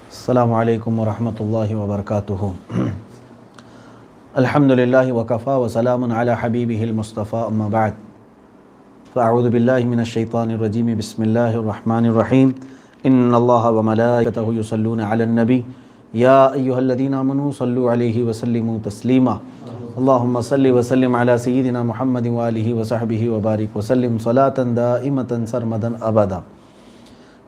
السلام علیکم ورحمۃ اللہ وبرکاتہ۔ الحمدللہ وکفا وسلام علی حبیبہ المصطفیٰ اما بعد فاعوذ باللہ من الشیطان الرجیم بسم اللہ الرحمن الرحیم ان اللہ وملائکتہ یصلون علی النبی یا ایہا الذین آمنوا صلوا علیہ وسلموا تسلیما اللہم صل وسلم علی سیدنا محمد وآلہ وصحبہ وبارک وسلم صلاة دائمة سرمدا ابدا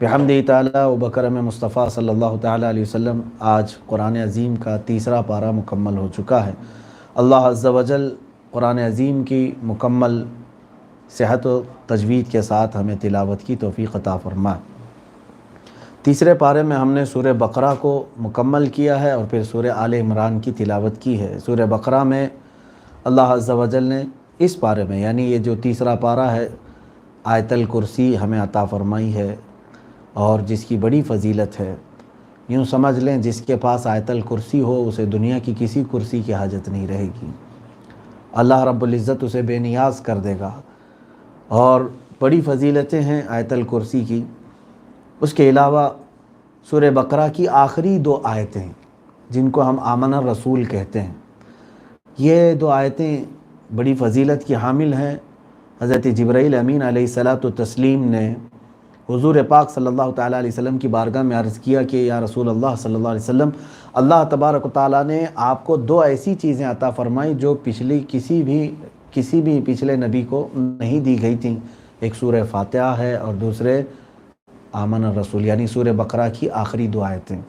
بحمدہ تعالیٰ و بکرم مصطفیٰ صلی اللہ تعالیٰ علیہ وسلم۔ آج قرآن عظیم کا تیسرا پارہ مکمل ہو چکا ہے۔ اللہ عز و جل قرآن عظیم کی مکمل صحت و تجوید کے ساتھ ہمیں تلاوت کی توفیق عطا فرمائے۔ تیسرے پارے میں ہم نے سورہ بقرہ کو مکمل کیا ہے اور پھر سورہ آل عمران کی تلاوت کی ہے۔ سورہ بقرہ میں اللہ عز و جل نے اس پارے میں، یعنی یہ جو تیسرا پارہ ہے، آیت الکرسی ہمیں عطا فرمائی ہے اور جس کی بڑی فضیلت ہے۔ یوں سمجھ لیں جس کے پاس آیت الکرسی ہو اسے دنیا کی کسی کرسی کی حاجت نہیں رہے گی، اللہ رب العزت اسے بے نیاز کر دے گا، اور بڑی فضیلتیں ہیں آیت الکرسی کی۔ اس کے علاوہ سورہ بقرہ کی آخری دو آیتیں جن کو ہم آمن الرسول کہتے ہیں، یہ دو آیتیں بڑی فضیلت کی حامل ہیں۔ حضرت جبرائیل امین علیہ الصلاۃ والتسلیم نے حضور پاک صلی اللہ تعالیٰ علیہ وسلم کی بارگاہ میں عرض کیا کہ یا رسول اللہ صلی اللہ علیہ وسلم، اللہ تبارک و تعالیٰ نے آپ کو دو ایسی چیزیں عطا فرمائیں جو کسی بھی پچھلے نبی کو نہیں دی گئی تھیں۔ ایک سورہ فاتحہ ہے اور دوسرے آمن الرسول، یعنی سورہ بقرہ کی آخری دو آیتیں۔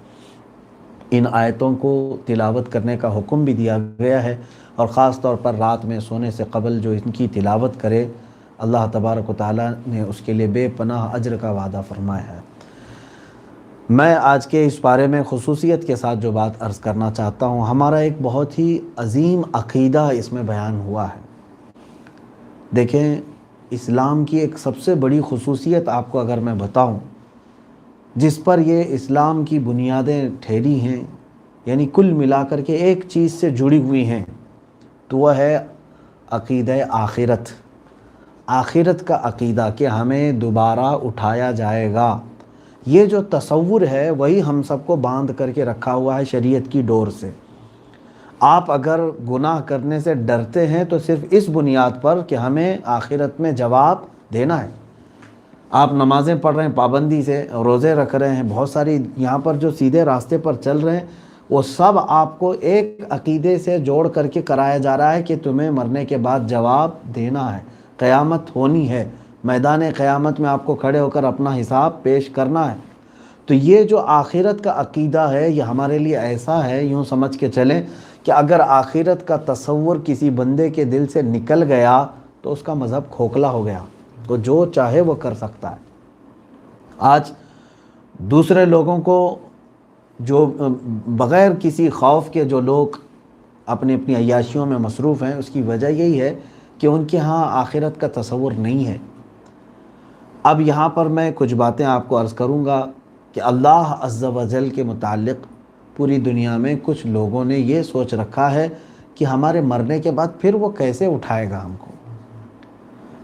ان آیتوں کو تلاوت کرنے کا حکم بھی دیا گیا ہے، اور خاص طور پر رات میں سونے سے قبل جو ان کی تلاوت کرے اللہ تبارک و تعالیٰ نے اس کے لیے بے پناہ اجر کا وعدہ فرمایا ہے۔ میں آج کے اس بارے میں خصوصیت کے ساتھ جو بات عرض کرنا چاہتا ہوں، ہمارا ایک بہت ہی عظیم عقیدہ اس میں بیان ہوا ہے۔ دیکھیں، اسلام کی ایک سب سے بڑی خصوصیت آپ کو اگر میں بتاؤں، جس پر یہ اسلام کی بنیادیں ٹھہری ہیں، یعنی کل ملا کر کے ایک چیز سے جڑی ہوئی ہیں، تو وہ ہے عقیدہ آخرت۔ آخرت کا عقیدہ کہ ہمیں دوبارہ اٹھایا جائے گا، یہ جو تصور ہے وہی ہم سب کو باندھ کر کے رکھا ہوا ہے شریعت کی ڈور سے۔ آپ اگر گناہ کرنے سے ڈرتے ہیں تو صرف اس بنیاد پر کہ ہمیں آخرت میں جواب دینا ہے۔ آپ نمازیں پڑھ رہے ہیں پابندی سے، روزے رکھ رہے ہیں، بہت ساری یہاں پر جو سیدھے راستے پر چل رہے ہیں، وہ سب آپ کو ایک عقیدے سے جوڑ کر کے کرایا جا رہا ہے کہ تمہیں مرنے کے بعد جواب دینا ہے، قیامت ہونی ہے، میدان قیامت میں آپ کو کھڑے ہو کر اپنا حساب پیش کرنا ہے۔ تو یہ جو آخرت کا عقیدہ ہے یہ ہمارے لیے ایسا ہے، یوں سمجھ کے چلیں کہ اگر آخرت کا تصور کسی بندے کے دل سے نکل گیا تو اس کا مذہب کھوکھلا ہو گیا، تو جو چاہے وہ کر سکتا ہے۔ آج دوسرے لوگوں کو جو بغیر کسی خوف کے جو لوگ اپنی عیاشیوں میں مصروف ہیں، اس کی وجہ یہی ہے کہ ان کے ہاں آخرت کا تصور نہیں ہے۔ اب یہاں پر میں کچھ باتیں آپ کو عرض کروں گا کہ اللہ عز و جل کے متعلق پوری دنیا میں کچھ لوگوں نے یہ سوچ رکھا ہے کہ ہمارے مرنے کے بعد پھر وہ کیسے اٹھائے گا ہم کو۔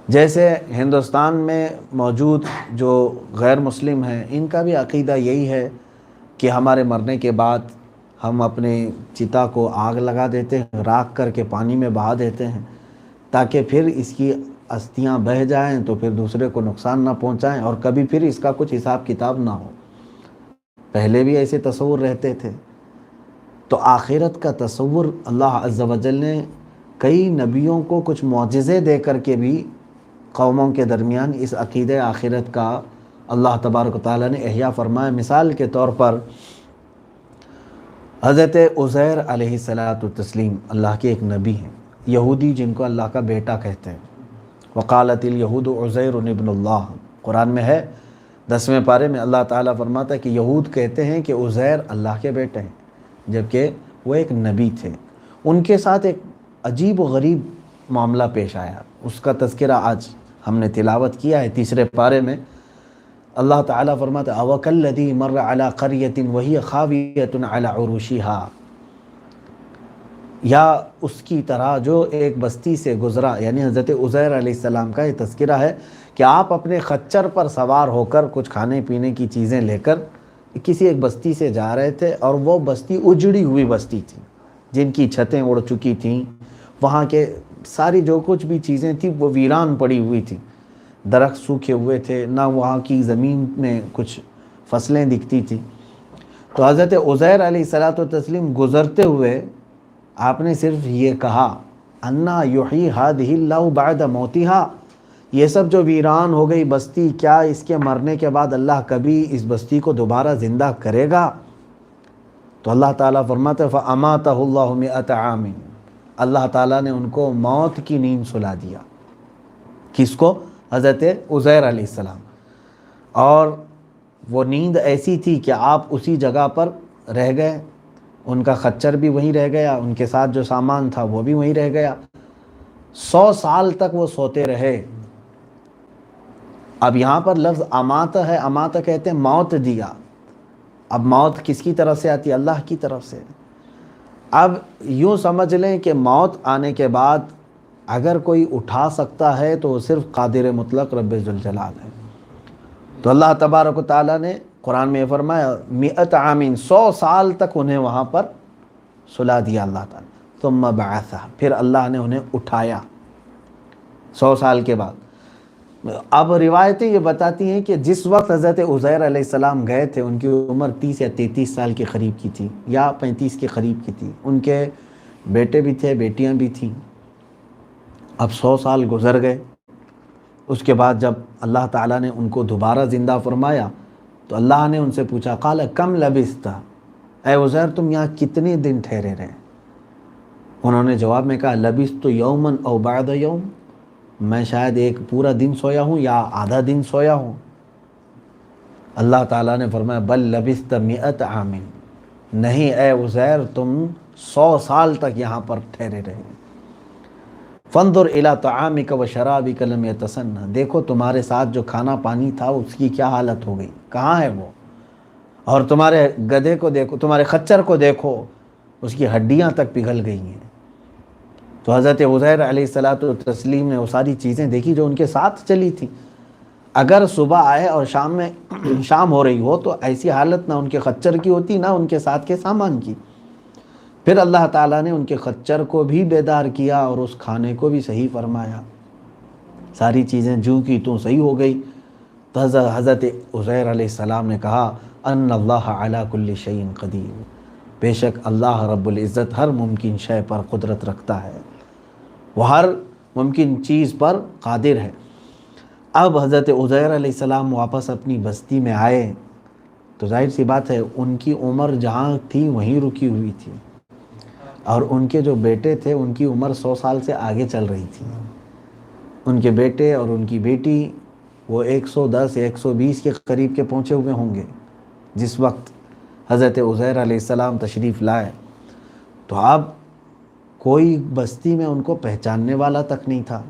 جیسے ہندوستان میں موجود جو غیر مسلم ہیں، ان کا بھی عقیدہ یہی ہے کہ ہمارے مرنے کے بعد ہم اپنے چتا کو آگ لگا دیتے ہیں، راکھ کر کے پانی میں بہا دیتے ہیں تاکہ پھر اس کی استھیاں بہہ جائیں تو پھر دوسرے کو نقصان نہ پہنچائیں اور کبھی پھر اس کا کچھ حساب کتاب نہ ہو۔ پہلے بھی ایسے تصور رہتے تھے۔ تو آخرت کا تصور اللہ عز و جل نے کئی نبیوں کو کچھ معجزے دے کر کے بھی قوموں کے درمیان اس عقیدہ آخرت کا اللہ تبارک و تعالیٰ نے احیاء فرمایا۔ مثال کے طور پر حضرت عزیر علیہ الصلاۃ والتسلیم اللہ کے ایک نبی ہیں، یہودی جن کو اللہ کا بیٹا کہتے ہیں۔ وقالت الیہود عزیر ابن اللہ، قرآن میں ہے 10ویں پارے میں اللہ تعالیٰ فرماتا ہے کہ یہود کہتے ہیں کہ عزیر اللہ کے بیٹے ہیں، جبکہ وہ ایک نبی تھے۔ ان کے ساتھ ایک عجیب و غریب معاملہ پیش آیا، اس کا تذکرہ آج ہم نے تلاوت کیا ہے 3 پارے میں۔ اللہ تعالیٰ فرماتا ہے اَوَكَالَّذِي مَرَّ عَلَىٰ قَرْيَةٍ وَهِيَ خَاوِيَةٌ عَلَىٰ عُرُوشِهَا، یا اس کی طرح جو ایک بستی سے گزرا، یعنی حضرت عزیر علیہ السلام کا یہ تذکرہ ہے کہ آپ اپنے خچر پر سوار ہو کر کچھ کھانے پینے کی چیزیں لے کر کسی ایک بستی سے جا رہے تھے، اور وہ بستی اجڑی ہوئی بستی تھی، جن کی چھتیں اڑ چکی تھیں، وہاں کے ساری جو کچھ بھی چیزیں تھیں وہ ویران پڑی ہوئی تھیں، درخت سوکھے ہوئے تھے، نہ وہاں کی زمین میں کچھ فصلیں دکھتی تھیں۔ تو حضرت عزیر علیہ الصلوۃ والتسلیم گزرتے ہوئے آپ نے صرف یہ کہا، انا یحیی ہذہ اللہ بعد موتہا، یہ سب جو ویران ہو گئی بستی، کیا اس کے مرنے کے بعد اللہ کبھی اس بستی کو دوبارہ زندہ کرے گا؟ تو اللہ تعالیٰ فرماتے ہیں فَأَمَاتَهُ اللَّهُ مِئَةَ عَامٍ، اللہ تعالیٰ نے ان کو موت کی نیند سلا دیا۔ کس کو؟ حضرت عزیر علیہ السلام۔ اور وہ نیند ایسی تھی کہ آپ اسی جگہ پر رہ گئے، ان کا خچر بھی وہیں رہ گیا، ان کے ساتھ جو سامان تھا وہ بھی وہیں رہ گیا، 100 سال تک وہ سوتے رہے۔ اب یہاں پر لفظ امات ہے، امات کہتے ہیں موت دیا۔ اب موت کس کی طرف سے آتی ہے؟ اللہ کی طرف سے۔ اب یوں سمجھ لیں کہ موت آنے کے بعد اگر کوئی اٹھا سکتا ہے تو وہ صرف قادر مطلق رب ذوالجلال ہے۔ تو اللہ تبارک و تعالیٰ نے قرآن میں فرمایا 100 عام، 100 سال تک انہیں وہاں پر سلا دیا اللہ تعالیٰ۔ ثم بعثہ، پھر اللہ نے انہیں اٹھایا 100 سال کے بعد۔ اب روایتیں یہ بتاتی ہیں کہ جس وقت حضرت عزیر علیہ السلام گئے تھے ان کی عمر 30 یا 33 سال کے قریب کی تھی، یا 35 کے قریب کی تھی۔ ان کے بیٹے بھی تھے، بیٹیاں بھی تھیں۔ اب 100 سال گزر گئے۔ اس کے بعد جب اللہ تعالیٰ نے ان کو دوبارہ زندہ فرمایا تو اللہ نے ان سے پوچھا قال کم لبثت، اے عزیر تم یہاں کتنے دن ٹھہرے رہے؟ انہوں نے جواب میں کہا لبثت یوما او بعد یوم، میں شاید ایک پورا دن سویا ہوں یا آدھا دن سویا ہوں۔ اللہ تعالیٰ نے فرمایا بل لبثت 100 عام، نہیں اے عزیر تم 100 سال تک یہاں پر ٹھہرے رہے۔ فانظر الی طعامک و شرابک لم یتسنہ، دیکھو تمہارے ساتھ جو کھانا پانی تھا اس کی کیا حالت ہو گئی، کہاں ہے وہ؟ اور تمہارے گدھے کو دیکھو، تمہارے خچر کو دیکھو، اس کی ہڈیاں تک پگھل گئی ہیں۔ تو حضرت عزیر علیہ الصلوۃ والتسلیم نے وہ ساری چیزیں دیکھی جو ان کے ساتھ چلی تھی۔ اگر صبح آئے اور شام ہو رہی ہو تو ایسی حالت نہ ان کے خچر کی ہوتی، نہ ان کے ساتھ کے سامان کی۔ پھر اللہ تعالیٰ نے ان کے خچر کو بھی بیدار کیا اور اس کھانے کو بھی صحیح فرمایا، ساری چیزیں جوں کی توں صحیح ہو گئی۔ تو حضرت عزیر علیہ السلام نے کہا ان اللہ علی کل شیء قدیر، بے شک اللہ رب العزت ہر ممکن شے پر قدرت رکھتا ہے، وہ ہر ممکن چیز پر قادر ہے۔ اب حضرت عزیر علیہ السلام واپس اپنی بستی میں آئے تو ظاہر سی بات ہے ان کی عمر جہاں تھی وہیں رکی ہوئی تھی، اور ان کے جو بیٹے تھے ان کی عمر 100 سال سے آگے چل رہی تھی۔ ان کے بیٹے اور ان کی بیٹی وہ 110 یا 120 کے قریب کے پہنچے ہوئے ہوں گے جس وقت حضرت عزیر علیہ السلام تشریف لائے۔ تو اب کوئی بستی میں ان کو پہچاننے والا تک نہیں تھا۔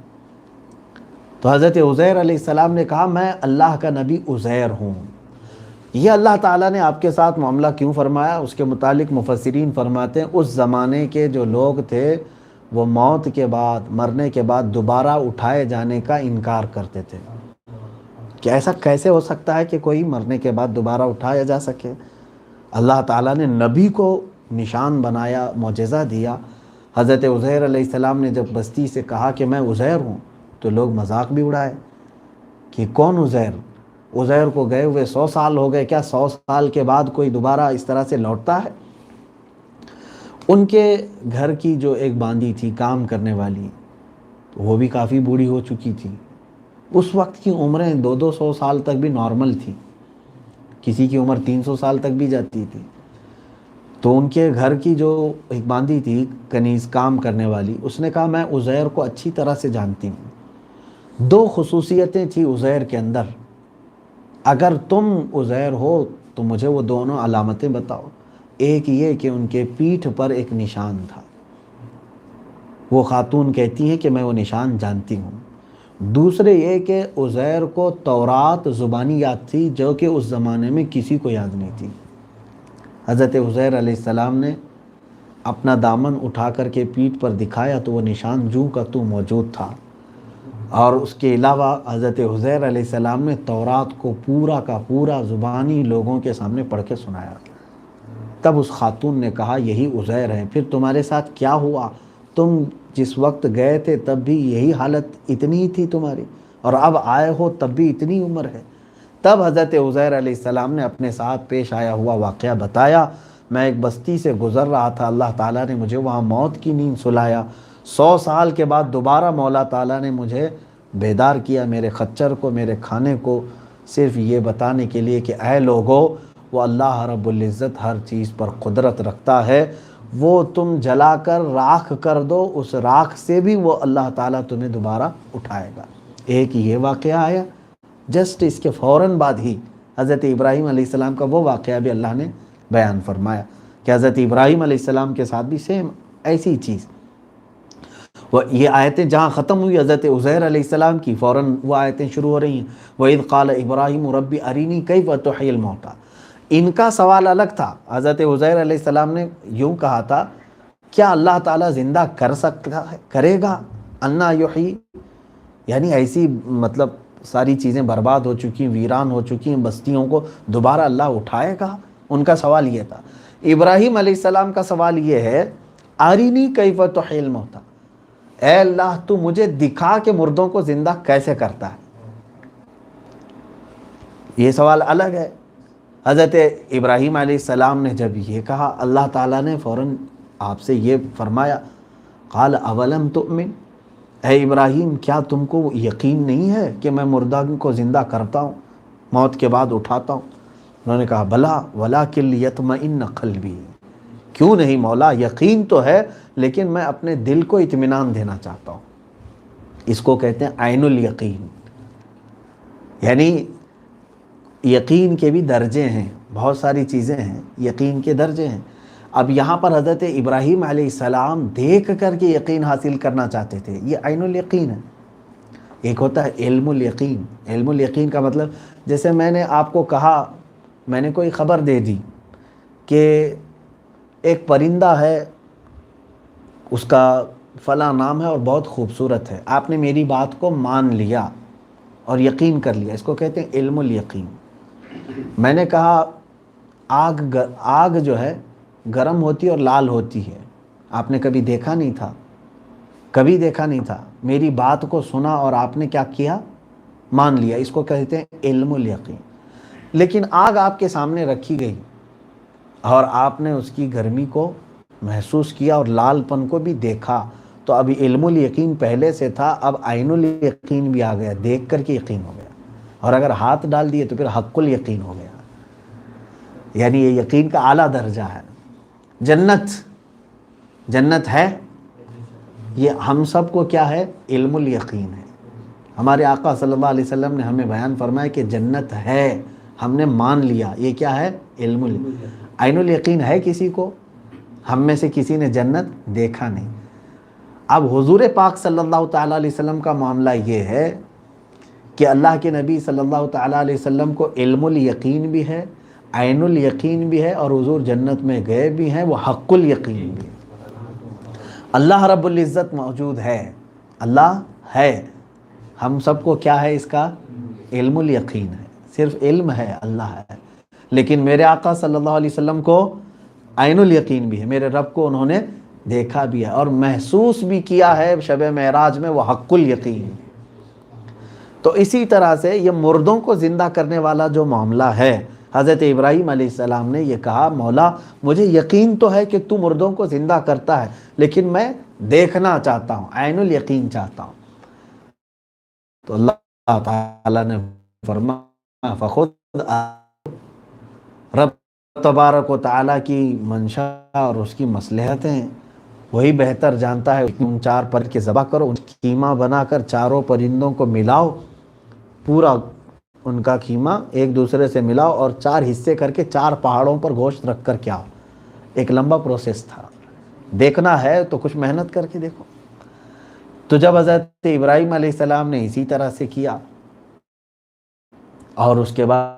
تو حضرت عزیر علیہ السلام نے کہا میں اللہ کا نبی عزیر ہوں۔ یہ اللہ تعالیٰ نے آپ کے ساتھ معاملہ کیوں فرمایا اس کے متعلق مفسرین فرماتے ہیں اس زمانے کے جو لوگ تھے وہ موت کے بعد، مرنے کے بعد دوبارہ اٹھائے جانے کا انکار کرتے تھے کہ ایسا کیسے ہو سکتا ہے کہ کوئی مرنے کے بعد دوبارہ اٹھایا جا سکے۔ اللہ تعالیٰ نے نبی کو نشان بنایا، معجزہ دیا۔ حضرت عزیر علیہ السلام نے جب بستی سے کہا کہ میں عزیر ہوں تو لوگ مذاق بھی اڑائے کہ کون عزیر؟ عزیر کو گئے ہوئے 100 سال ہو گئے، کیا 100 سال کے بعد کوئی دوبارہ اس طرح سے لوٹتا ہے؟ ان کے گھر کی جو ایک باندی تھی کام کرنے والی، وہ بھی کافی بوڑھی ہو چکی تھی۔ اس وقت کی عمریں 200 سال تک بھی نارمل تھی، کسی کی عمر 300 سال تک بھی جاتی تھی۔ تو ان کے گھر کی جو ایک باندی تھی کنیز کام کرنے والی، اس نے کہا میں عزیر کو اچھی طرح سے جانتی ہوں، 2 خصوصیتیں تھی عزیر کے اندر، اگر تم عزیر ہو تو مجھے وہ دونوں علامتیں بتاؤ۔ ایک یہ کہ ان کے پیٹھ پر ایک نشان تھا، وہ خاتون کہتی ہیں کہ میں وہ نشان جانتی ہوں۔ دوسرے یہ کہ عزیر کو تورات زبانی یاد تھی جو کہ اس زمانے میں کسی کو یاد نہیں تھی۔ حضرت عزیر علیہ السلام نے اپنا دامن اٹھا کر کے پیٹھ پر دکھایا تو وہ نشان جوں کا تو موجود تھا۔ اور اس کے علاوہ حضرت عزیر علیہ السلام نے تورات کو پورا کا پورا زبانی لوگوں کے سامنے پڑھ کے سنایا۔ تب اس خاتون نے کہا یہی عزیر ہے، پھر تمہارے ساتھ کیا ہوا؟ تم جس وقت گئے تھے تب بھی یہی حالت اتنی ہی تھی تمہاری، اور اب آئے ہو تب بھی اتنی عمر ہے؟ تب حضرت عزیر علیہ السلام نے اپنے ساتھ پیش آیا ہوا واقعہ بتایا۔ میں ایک بستی سے گزر رہا تھا، اللہ تعالیٰ نے مجھے وہاں موت کی نیند سلایا۔ 100 سال کے بعد دوبارہ مولا تعالیٰ نے مجھے بیدار کیا، میرے خچر کو، میرے کھانے کو، صرف یہ بتانے کے لیے کہ اے لوگو، وہ اللہ رب العزت ہر چیز پر قدرت رکھتا ہے، وہ تم جلا کر راکھ کر دو، اس راکھ سے بھی وہ اللہ تعالیٰ تمہیں دوبارہ اٹھائے گا۔ ایک یہ واقعہ آیا، جسٹ اس کے فوراً بعد ہی حضرت ابراہیم علیہ السلام کا وہ واقعہ بھی اللہ نے بیان فرمایا کہ حضرت ابراہیم علیہ السلام کے ساتھ بھی سیم ایسی چیز۔ وہ یہ آیتیں جہاں ختم ہوئی حضرت عزیر علیہ السلام کی، فوراً وہ آیتیں شروع ہو رہی ہیں۔ وَإِذْ قَالَ إِبْرَاهِيمُ رَبِّ أَرِنِي كَيْفَ تُحْيِي الْمَوْتَى۔ ان کا سوال الگ تھا۔ حضرت عزیر علیہ السلام نے یوں کہا تھا، کیا اللہ تعالیٰ زندہ کر سکتا ہے، کرے گا؟ انا یحیی، یعنی ایسی مطلب ساری چیزیں برباد ہو چکی ہیں، ویران ہو چکی ہیں بستیوں کو دوبارہ اللہ اٹھائے گا؟ ان کا سوال یہ تھا۔ ابراہیم علیہ السلام کا سوال یہ ہے، ارینی کیف تحیی الموتى، اے اللہ تو مجھے دکھا کہ مردوں کو زندہ کیسے کرتا ہے۔ یہ سوال الگ ہے۔ حضرت ابراہیم علیہ السلام نے جب یہ کہا، اللہ تعالیٰ نے فوراً آپ سے یہ فرمایا، قال اولم تؤمن، اے ابراہیم کیا تم کو یقین نہیں ہے کہ میں مردہ کو زندہ کرتا ہوں، موت کے بعد اٹھاتا ہوں؟ انہوں نے کہا بلا ولکن لیطمئن قلبی، کیوں نہیں مولا، یقین تو ہے لیکن میں اپنے دل کو اطمینان دینا چاہتا ہوں۔ اس کو کہتے ہیں عین الیقین، یعنی یقین کے بھی درجے ہیں، بہت ساری چیزیں ہیں یقین کے درجے ہیں۔ اب یہاں پر حضرت ابراہیم علیہ السلام دیکھ کر کے یقین حاصل کرنا چاہتے تھے، یہ عین الیقین ہے۔ ایک ہوتا ہے علم الیقین۔ علم الیقین کا مطلب، جیسے میں نے آپ کو کہا، میں نے کوئی خبر دے دی کہ ایک پرندہ ہے، اس کا فلاں نام ہے اور بہت خوبصورت ہے، آپ نے میری بات کو مان لیا اور یقین کر لیا، اس کو کہتے ہیں علم الیقین۔ میں نے کہا آگ جو ہے گرم ہوتی ہے اور لال ہوتی ہے، آپ نے کبھی دیکھا نہیں تھا، کبھی دیکھا نہیں تھا، میری بات کو سنا اور آپ نے کیا کیا؟ مان لیا، اس کو کہتے ہیں علم الیقین۔ لیکن آگ آپ کے سامنے رکھی گئی اور آپ نے اس کی گرمی کو محسوس کیا اور لال پن کو بھی دیکھا، تو ابھی علم الیقین پہلے سے تھا، اب عین الیقین بھی آ گیا، دیکھ کر کے یقین ہو گیا، اور اگر ہاتھ ڈال دیے تو پھر حق الیقین ہو گیا، یعنی یہ یقین کا اعلیٰ درجہ ہے۔ جنت ہے، یہ ہم سب کو کیا ہے؟ علم الیقین ہے۔ ہمارے آقا صلی اللہ علیہ وسلم نے ہمیں بیان فرمایا کہ جنت ہے، ہم نے مان لیا، یہ کیا ہے؟ علم الیقین۔ عین الیقین ہے کسی کو؟ ہم میں سے کسی نے جنت دیکھا نہیں۔ اب حضور پاک صلی اللہ تعالیٰ علیہ وسلم کا معاملہ یہ ہے کہ اللہ کے نبی صلی اللہ تعالیٰ علیہ وسلم کو علم الیقین بھی ہے، عین الیقین بھی ہے، اور حضور جنت میں گئے بھی ہیں، وہ حق الیقین بھی ہے۔ اللہ رب العزت موجود ہے، اللہ ہے، ہم سب کو کیا ہے؟ اس کا علم الیقین ہے، صرف علم ہے، اللہ ہے۔ لیکن میرے آقا صلی اللہ علیہ وسلم کو عین الیقین بھی ہے، میرے رب کو انہوں نے دیکھا بھی ہے اور محسوس بھی کیا ہے، شب معراج میں وہ حق الیقین ہے۔ تو اسی طرح سے یہ مردوں کو زندہ کرنے والا جو معاملہ ہے، حضرت ابراہیم علیہ السلام نے یہ کہا، مولا مجھے یقین تو ہے کہ تو مردوں کو زندہ کرتا ہے، لیکن میں دیکھنا چاہتا ہوں، عین الیقین چاہتا ہوں۔ تو اللہ تعالیٰ نے فرمایا فخذ، رب تبارک و تعالیٰ کی منشا اور اس کی مصلحتیں وہی بہتر جانتا ہے۔ ان 4 پر کے ذبح کرو، ان قیمہ بنا کر چاروں پرندوں کو ملاؤ، پورا ان کا قیمہ ایک دوسرے سے ملاؤ اور 4 حصے کر کے 4 پہاڑوں پر گوشت رکھ کر کیا ہو۔ ایک لمبا پروسیس تھا، دیکھنا ہے تو کچھ محنت کر کے دیکھو۔ تو جب حضرت ابراہیم علیہ السلام نے اسی طرح سے کیا، اور اس کے بعد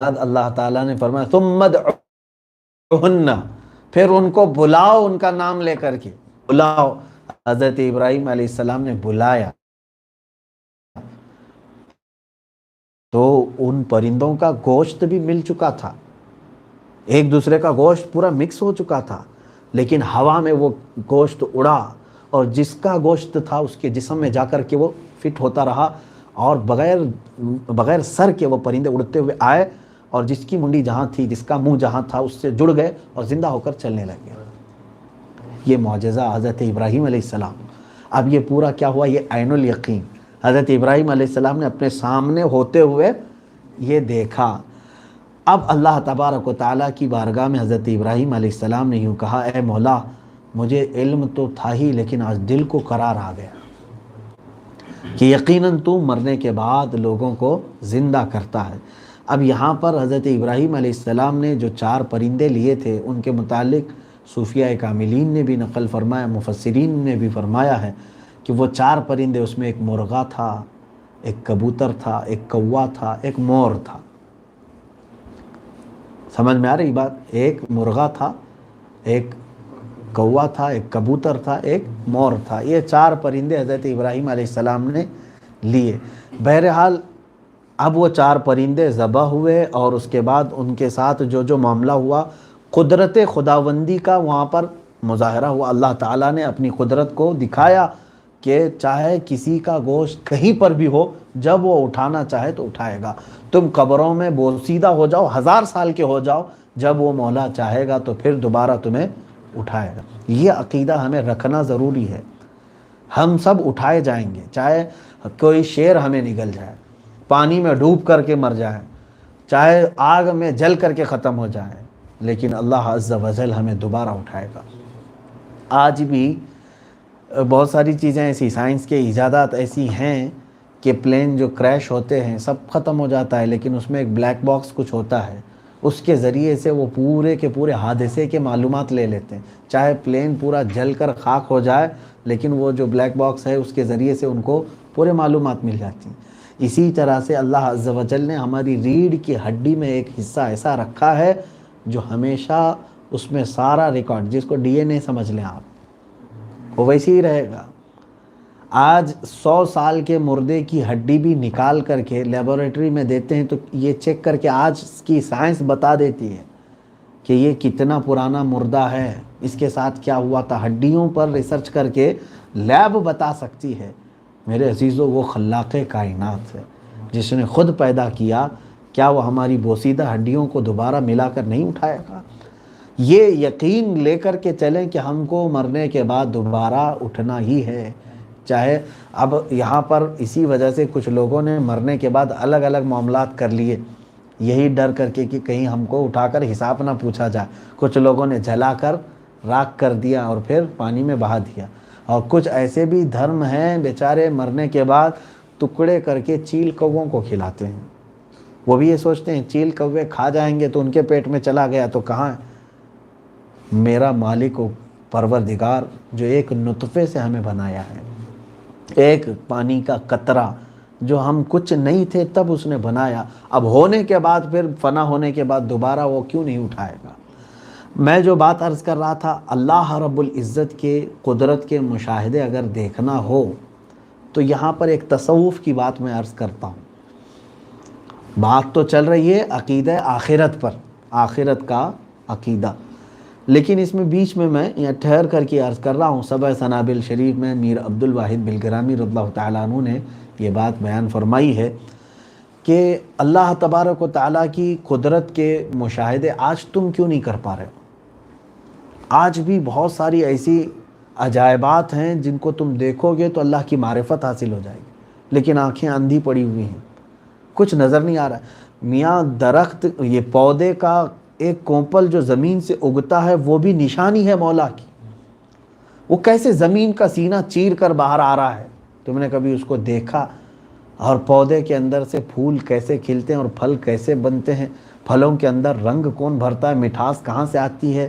اللہ تعالیٰ نے فرمایا ثم ادعوہن، پھر ان کو بلاؤ، ان کا نام لے کر کے بلاؤ۔ حضرت ابراہیم علیہ السلام نے بلایا، تو ان پرندوں کا گوشت بھی مل چکا تھا، ایک دوسرے کا گوشت پورا مکس ہو چکا تھا، لیکن ہوا میں وہ گوشت اڑا اور جس کا گوشت تھا اس کے جسم میں جا کر کے وہ فٹ ہوتا رہا، اور بغیر سر کے وہ پرندے اڑتے ہوئے آئے اور جس کی منڈی جہاں تھی، جس کا منہ جہاں تھا، اس سے جڑ گئے اور زندہ ہو کر چلنے لگے۔ یہ معجزہ حضرت ابراہیم علیہ السلام۔ اب یہ پورا کیا ہوا؟ یہ عین الیقین حضرت ابراہیم علیہ السلام نے اپنے سامنے ہوتے ہوئے یہ دیکھا۔ اب اللہ تبارک و تعالیٰ کی بارگاہ میں حضرت ابراہیم علیہ السلام نے یوں کہا، اے مولا، مجھے علم تو تھا ہی، لیکن آج دل کو قرار آ گیا کہ یقیناً تو مرنے کے بعد لوگوں کو زندہ کرتا ہے۔ اب یہاں پر حضرت ابراہیم علیہ السلام نے جو 4 پرندے لیے تھے، ان کے متعلق صوفیاء کاملین نے بھی نقل فرمایا، مفسرین نے بھی فرمایا ہے کہ وہ 4 پرندے، اس میں ایک مرغا تھا، ایک کبوتر تھا، ایک کوا تھا، ایک مور تھا۔ سمجھ میں آ رہی بات؟ ایک مرغا تھا، ایک کوا تھا، ایک کبوتر تھا، ایک مور تھا۔ یہ 4 پرندے حضرت ابراہیم علیہ السلام نے لیے۔ بہرحال اب وہ 4 پرندے ذبح ہوئے اور اس کے بعد ان کے ساتھ جو معاملہ ہوا، قدرت خداوندی کا وہاں پر مظاہرہ ہوا۔ اللہ تعالیٰ نے اپنی قدرت کو دکھایا کہ چاہے کسی کا گوشت کہیں پر بھی ہو، جب وہ اٹھانا چاہے تو اٹھائے گا۔ تم قبروں میں بوسیدہ ہو جاؤ، 1000 سال کے ہو جاؤ، جب وہ مولا چاہے گا تو پھر دوبارہ تمہیں اٹھائے گا۔ یہ عقیدہ ہمیں رکھنا ضروری ہے۔ ہم سب اٹھائے جائیں گے، چاہے کوئی شیر ہمیں نگل جائے، پانی میں ڈوب کر کے مر جائے، چاہے آگ میں جل کر کے ختم ہو جائے، لیکن اللہ عز و جل ہمیں دوبارہ اٹھائے گا۔ آج بھی بہت ساری چیزیں ایسی، سائنس کے ایجادات ایسی ہیں کہ پلین جو کریش ہوتے ہیں سب ختم ہو جاتا ہے، لیکن اس میں ایک بلیک باکس کچھ ہوتا ہے، اس کے ذریعے سے وہ پورے کے پورے حادثے کے معلومات لے لیتے ہیں۔ چاہے پلین پورا جل کر خاک ہو جائے، لیکن وہ جو بلیک باکس ہے اس کے ذریعے سے ان کو پورے معلومات مل جاتی ہیں۔ اسی طرح سے اللہ عز و جل نے ہماری ریڑھ کی ہڈی میں ایک حصہ ایسا رکھا ہے جو ہمیشہ اس میں سارا ریکارڈ، جس کو ڈی این اے سمجھ لیں آپ، وہ ویسے ہی رہے گا۔ آج 100 سال کے مردے کی ہڈی بھی نکال کر کے لیبارٹری میں دیتے ہیں تو یہ چیک کر کے آج کی سائنس بتا دیتی ہے کہ یہ کتنا پرانا مردہ ہے، اس کے ساتھ کیا ہوا تھا۔ ہڈیوں پر ریسرچ کر کے لیب بتا سکتی ہے۔ میرے عزیزو، وہ خلاق کائنات ہے جس نے خود پیدا کیا، کیا وہ ہماری بوسیدہ ہڈیوں کو دوبارہ ملا کر نہیں اٹھائے گا؟ یہ یقین لے کر کے چلیں کہ ہم کو مرنے کے بعد دوبارہ اٹھنا ہی ہے۔ چاہے اب یہاں پر اسی وجہ سے کچھ لوگوں نے مرنے کے بعد الگ الگ معاملات کر لیے، یہی ڈر کر کے کہ کہیں ہم کو اٹھا کر حساب نہ پوچھا جائے۔ کچھ لوگوں نے جلا کر راکھ کر دیا اور پھر پانی میں بہا دیا، اور کچھ ایسے بھی دھرم ہیں بیچارے مرنے کے بعد ٹکڑے کر کے چیل کووں کو کھلاتے ہیں۔ وہ بھی یہ سوچتے ہیں چیل کوے کھا جائیں گے تو ان کے پیٹ میں چلا گیا تو کہاں ہے؟ میرا مالک و پروردگار جو ایک نطفے سے ہمیں بنایا ہے، ایک پانی کا قطرہ جو ہم کچھ نہیں تھے تب اس نے بنایا، اب ہونے کے بعد پھر فنا ہونے کے بعد دوبارہ وہ کیوں نہیں اٹھائے گا؟ میں جو بات عرض کر رہا تھا، اللہ رب العزت کے قدرت کے مشاہدے اگر دیکھنا ہو تو یہاں پر ایک تصوف کی بات میں عرض کرتا ہوں۔ بات تو چل رہی ہے عقیدہ آخرت پر، آخرت کا عقیدہ، لیکن اس میں بیچ میں یہاں ٹھہر کر کے عرض کر رہا ہوں۔ سبع سنابل شریف میں میر عبد الواحد بلگرامی رضی اللہ تعالیٰ عنہ نے یہ بات بیان فرمائی ہے کہ اللہ تبارک و تعالیٰ کی قدرت کے مشاہدے آج تم کیوں نہیں کر پا رہے ہو؟ آج بھی بہت ساری ایسی عجائبات ہیں جن کو تم دیکھو گے تو اللہ کی معرفت حاصل ہو جائے گی، لیکن آنکھیں اندھی پڑی ہوئی ہیں، کچھ نظر نہیں آ رہا ہے۔ میاں درخت، یہ پودے کا ایک کونپل جو زمین سے اگتا ہے وہ بھی نشانی ہے مولا کی۔ وہ کیسے زمین کا سینہ چیر کر باہر آ رہا ہے، تم نے کبھی اس کو دیکھا؟ اور پودے کے اندر سے پھول کیسے کھلتے ہیں اور پھل کیسے بنتے ہیں، پھلوں کے اندر رنگ کون بھرتا ہے، مٹھاس کہاں سے آتی ہے،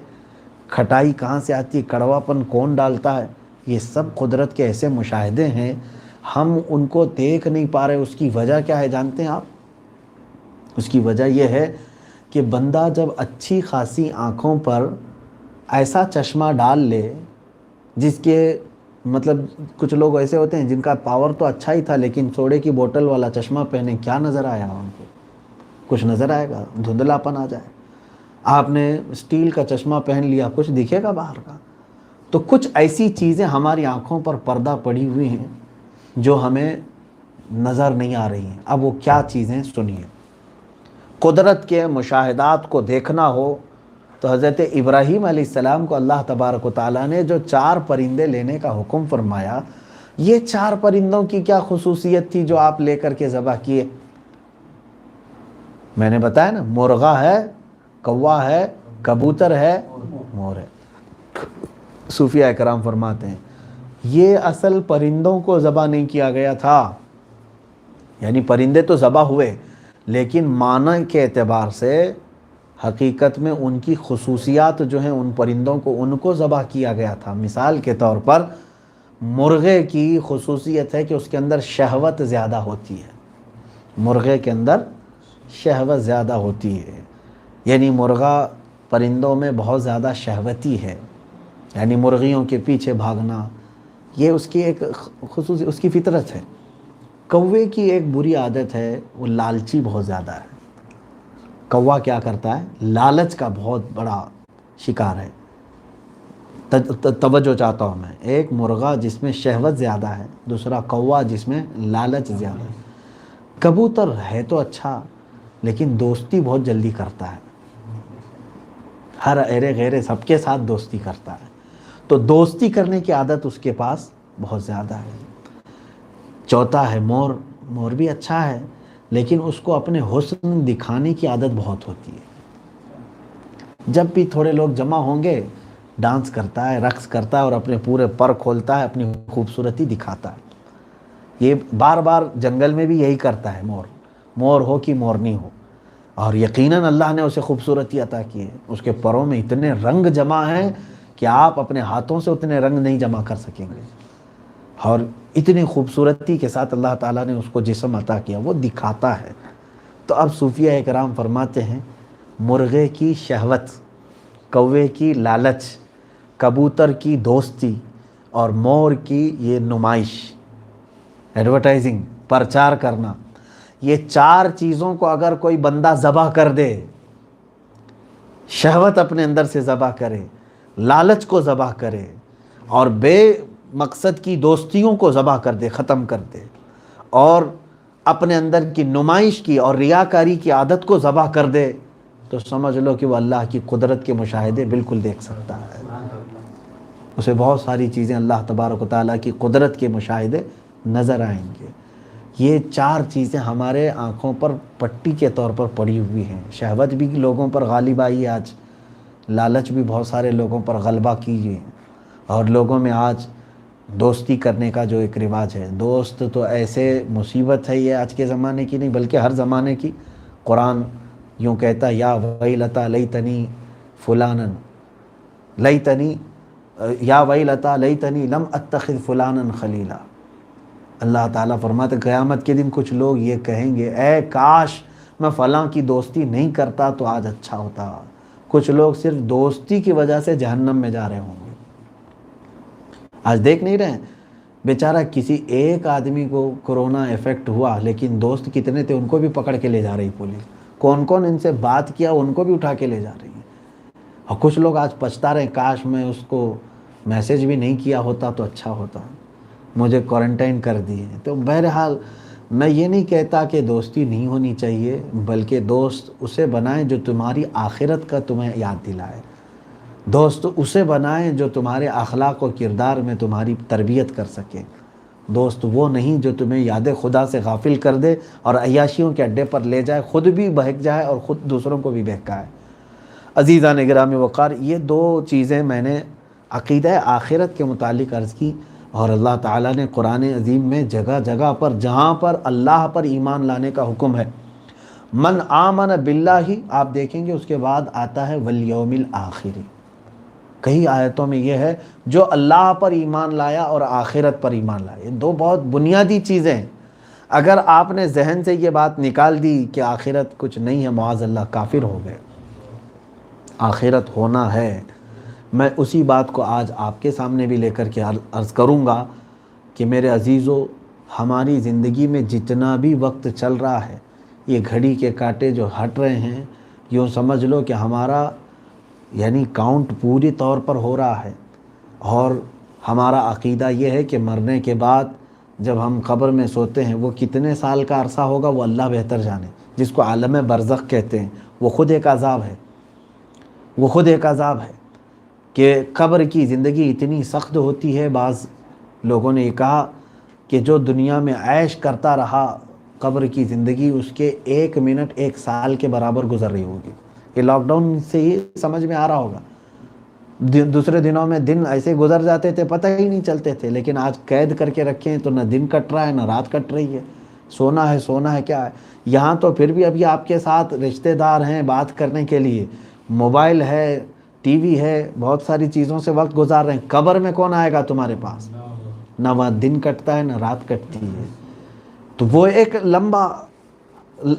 کھٹائی کہاں سے آتی ہے، کڑواپن کون ڈالتا ہے، یہ سب قدرت کے ایسے مشاہدے ہیں، ہم ان کو دیکھ نہیں پا رہے۔ اس کی وجہ کیا ہے جانتے ہیں آپ؟ اس کی وجہ یہ ہے کہ بندہ جب اچھی خاصی آنکھوں پر ایسا چشمہ ڈال لے جس کے مطلب کچھ لوگ ایسے ہوتے ہیں جن کا پاور تو اچھا ہی تھا، لیکن سوڈے کی بوتل والا چشمہ پہنے کیا نظر آیا ان کو؟ کچھ نظر آئے گا؟ دھندلاپن آ جائے۔ آپ نے اسٹیل کا چشمہ پہن لیا، کچھ دکھے گا باہر کا؟ تو کچھ ایسی چیزیں ہماری آنکھوں پر پردہ پڑی ہوئی ہیں جو ہمیں نظر نہیں آ رہی ہیں۔ اب وہ کیا چیزیں سنیے۔ قدرت کے مشاہدات کو دیکھنا ہو تو حضرت ابراہیم علیہ السلام کو اللہ تبارک و تعالیٰ نے جو 4 پرندے لینے کا حکم فرمایا، یہ 4 پرندوں کی کیا خصوصیت تھی جو آپ لے کر کے ذبح کیے؟ میں نے بتایا نا، مرغا ہے، کوا ہے، کبوتر ہے، مور ہے۔ صوفیہ اکرام فرماتے ہیں یہ اصل پرندوں کو ذبح نہیں کیا گیا تھا، یعنی پرندے تو ذبح ہوئے لیکن معنی کے اعتبار سے حقیقت میں ان کی خصوصیات جو ہیں ان پرندوں کو ان کو ذبح کیا گیا تھا۔ مثال کے طور پر مرغے کی خصوصیت ہے کہ اس کے اندر شہوت زیادہ ہوتی ہے، مرغے کے اندر شہوت زیادہ ہوتی ہے، یعنی مرغا پرندوں میں بہت زیادہ شہوتی ہے، یعنی مرغیوں کے پیچھے بھاگنا، یہ اس کی ایک خصوصی اس کی فطرت ہے۔ کوے کی ایک بری عادت ہے، وہ لالچی بہت زیادہ ہے۔ کوا کیا کرتا ہے؟ لالچ کا بہت بڑا شکار ہے۔ توجہ چاہتا ہوں میں، ایک مرغا جس میں شہوت زیادہ ہے، دوسرا کوا جس میں لالچ زیادہ ہے۔ کبوتر ہے تو اچھا لیکن دوستی بہت جلدی کرتا ہے، ہر ایرے غیرے سب کے ساتھ دوستی کرتا ہے، تو دوستی کرنے کی عادت اس کے پاس بہت زیادہ ہے۔ چوتھا ہے مور، مور بھی اچھا ہے لیکن اس کو اپنے حسن دکھانے کی عادت بہت ہوتی ہے۔ جب بھی تھوڑے لوگ جمع ہوں گے ڈانس کرتا ہے، رقص کرتا ہے اور اپنے پورے پر کھولتا ہے، اپنی خوبصورتی دکھاتا ہے۔ یہ بار بار جنگل میں بھی یہی کرتا ہے مور، مور ہو کہ مورنی ہو، اور یقیناً اللہ نے اسے خوبصورتی عطا کی ہے۔ اس کے پروں میں اتنے رنگ جمع ہیں کہ آپ اپنے ہاتھوں سے اتنے رنگ نہیں جمع کر سکیں گے، اور اتنی خوبصورتی کے ساتھ اللہ تعالیٰ نے اس کو جسم عطا کیا، وہ دکھاتا ہے۔ تو اب صوفیہ اکرام فرماتے ہیں مرغے کی شہوت، کوے کی لالچ، کبوتر کی دوستی اور مور کی یہ نمائش، ایڈورٹائزنگ، پرچار کرنا، یہ 4 چیزوں کو اگر کوئی بندہ ذبح کر دے، شہوت اپنے اندر سے ذبح کرے، لالچ کو ذبح کرے اور بے مقصد کی دوستیوں کو ذبح کر دے، ختم کر دے، اور اپنے اندر کی نمائش کی اور ریاکاری کی عادت کو ذبح کر دے، تو سمجھ لو کہ وہ اللہ کی قدرت کے مشاہدے بالکل دیکھ سکتا ہے۔ اسے بہت ساری چیزیں اللہ تبارک و تعالیٰ کی قدرت کے مشاہدے نظر آئیں گے۔ یہ 4 چیزیں ہمارے آنکھوں پر پٹی کے طور پر پڑی ہوئی ہیں۔ شہوت بھی لوگوں پر غالب آئی ہے آج، لالچ بھی بہت سارے لوگوں پر غلبہ کیجیے، اور لوگوں میں آج دوستی کرنے کا جو ایک رواج ہے، دوست تو ایسے مصیبت ہے، یہ آج کے زمانے کی نہیں بلکہ ہر زمانے کی۔ قرآن یوں کہتا ہے یا ویلتا لیتنی فلانا، لیتنی یا ویلتا لیتنی لم اتخذ فلانا خلیلا۔ اللہ تعالیٰ فرماتے قیامت کے دن کچھ لوگ یہ کہیں گے اے کاش میں فلاں کی دوستی نہیں کرتا تو آج اچھا ہوتا۔ کچھ لوگ صرف دوستی کی وجہ سے جہنم میں جا رہے ہوں گے۔ آج دیکھ نہیں رہے ہیں بیچارہ کسی ایک آدمی کو کرونا افیکٹ ہوا لیکن دوست کتنے تھے ان کو بھی پکڑ کے لے جا رہی پولیس، کون کون ان سے بات کیا ان کو بھی اٹھا کے لے جا رہی ہے۔ اور کچھ لوگ آج پچھتا رہے کاش میں اس کو میسیج بھی نہیں کیا ہوتا تو اچھا ہوتا، مجھے کوارنٹائن کر دیے۔ تو بہرحال میں یہ نہیں کہتا کہ دوستی نہیں ہونی چاہیے، بلکہ دوست اسے بنائیں جو تمہاری آخرت کا تمہیں یاد دلائے، دوست اسے بنائیں جو تمہارے اخلاق و کردار میں تمہاری تربیت کر سکے، دوست وہ نہیں جو تمہیں یاد خدا سے غافل کر دے اور عیاشیوں کے اڈے پر لے جائے، خود بھی بہک جائے اور خود دوسروں کو بھی بہکائے۔ عزیزان گرامی وقار، یہ 2 چیزیں میں نے عقیدہ آخرت کے متعلق عرض کی، اور اللہ تعالیٰ نے قرآن عظیم میں جگہ جگہ پر جہاں پر اللہ پر ایمان لانے کا حکم ہے، من آمن باللہ، آپ دیکھیں گے اس کے بعد آتا ہے والیوم الآخر۔ کئی آیتوں میں یہ ہے جو اللہ پر ایمان لایا اور آخرت پر ایمان لایا، یہ 2 بہت بنیادی چیزیں ہیں۔ اگر آپ نے ذہن سے یہ بات نکال دی کہ آخرت کچھ نہیں ہے، معاذ اللہ کافر ہو گئے۔ آخرت ہونا ہے، میں اسی بات کو آج آپ کے سامنے بھی لے کر کے عرض کروں گا کہ میرے عزیزو، ہماری زندگی میں جتنا بھی وقت چل رہا ہے، یہ گھڑی کے کانٹے جو ہٹ رہے ہیں، یوں سمجھ لو کہ ہمارا یعنی کاؤنٹ پوری طور پر ہو رہا ہے۔ اور ہمارا عقیدہ یہ ہے کہ مرنے کے بعد جب ہم قبر میں سوتے ہیں، وہ کتنے سال کا عرصہ ہوگا وہ اللہ بہتر جانے، جس کو عالم برزخ کہتے ہیں، وہ خود ایک عذاب ہے، وہ خود ایک عذاب ہے کہ قبر کی زندگی اتنی سخت ہوتی ہے۔ بعض لوگوں نے یہ کہا کہ جو دنیا میں عیش کرتا رہا، قبر کی زندگی اس کے 1 منٹ 1 سال کے برابر گزر رہی ہوگی۔ یہ لاک ڈاؤن سے ہی سمجھ میں آ رہا ہوگا۔ دوسرے دنوں میں دن ایسے گزر جاتے تھے، پتہ ہی نہیں چلتے تھے، لیکن آج قید کر کے رکھے ہیں تو نہ دن کٹ رہا ہے نہ رات کٹ رہی ہے، سونا ہے کیا ہے۔ یہاں تو پھر بھی ابھی آپ کے ساتھ رشتہ دار ہیں بات کرنے کے لیے، موبائل ہے، ٹی وی ہے، بہت ساری چیزوں سے وقت گزار رہے ہیں۔ قبر میں کون آئے گا تمہارے پاس؟ نہ وہاں دن کٹتا ہے نہ رات کٹتی ہے۔ تو وہ ایک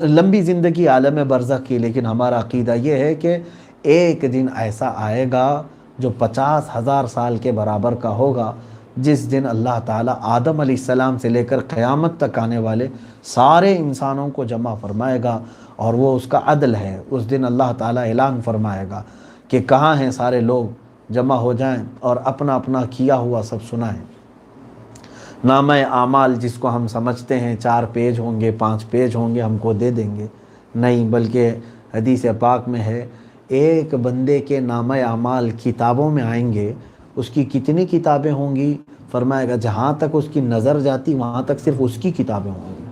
لمبی زندگی عالم برزخ کی، لیکن ہمارا عقیدہ یہ ہے کہ ایک دن ایسا آئے گا جو 50,000 سال کے برابر کا ہوگا، جس دن اللہ تعالیٰ آدم علیہ السلام سے لے کر قیامت تک آنے والے سارے انسانوں کو جمع فرمائے گا، اور وہ اس کا عدل ہے۔ اس دن اللہ تعالیٰ اعلان فرمائے گا کہ کہاں ہیں سارے لوگ، جمع ہو جائیں اور اپنا اپنا کیا ہوا سب سنائیں۔ نامہ اعمال جس کو ہم سمجھتے ہیں 4 پیج ہوں گے 5 پیج ہوں گے ہم کو دے دیں گے، نہیں، بلکہ حدیث پاک میں ہے ایک بندے کے نامہ اعمال کتابوں میں آئیں گے۔ اس کی کتنی کتابیں ہوں گی؟ فرمائے گا جہاں تک اس کی نظر جاتی وہاں تک صرف اس کی کتابیں ہوں گی۔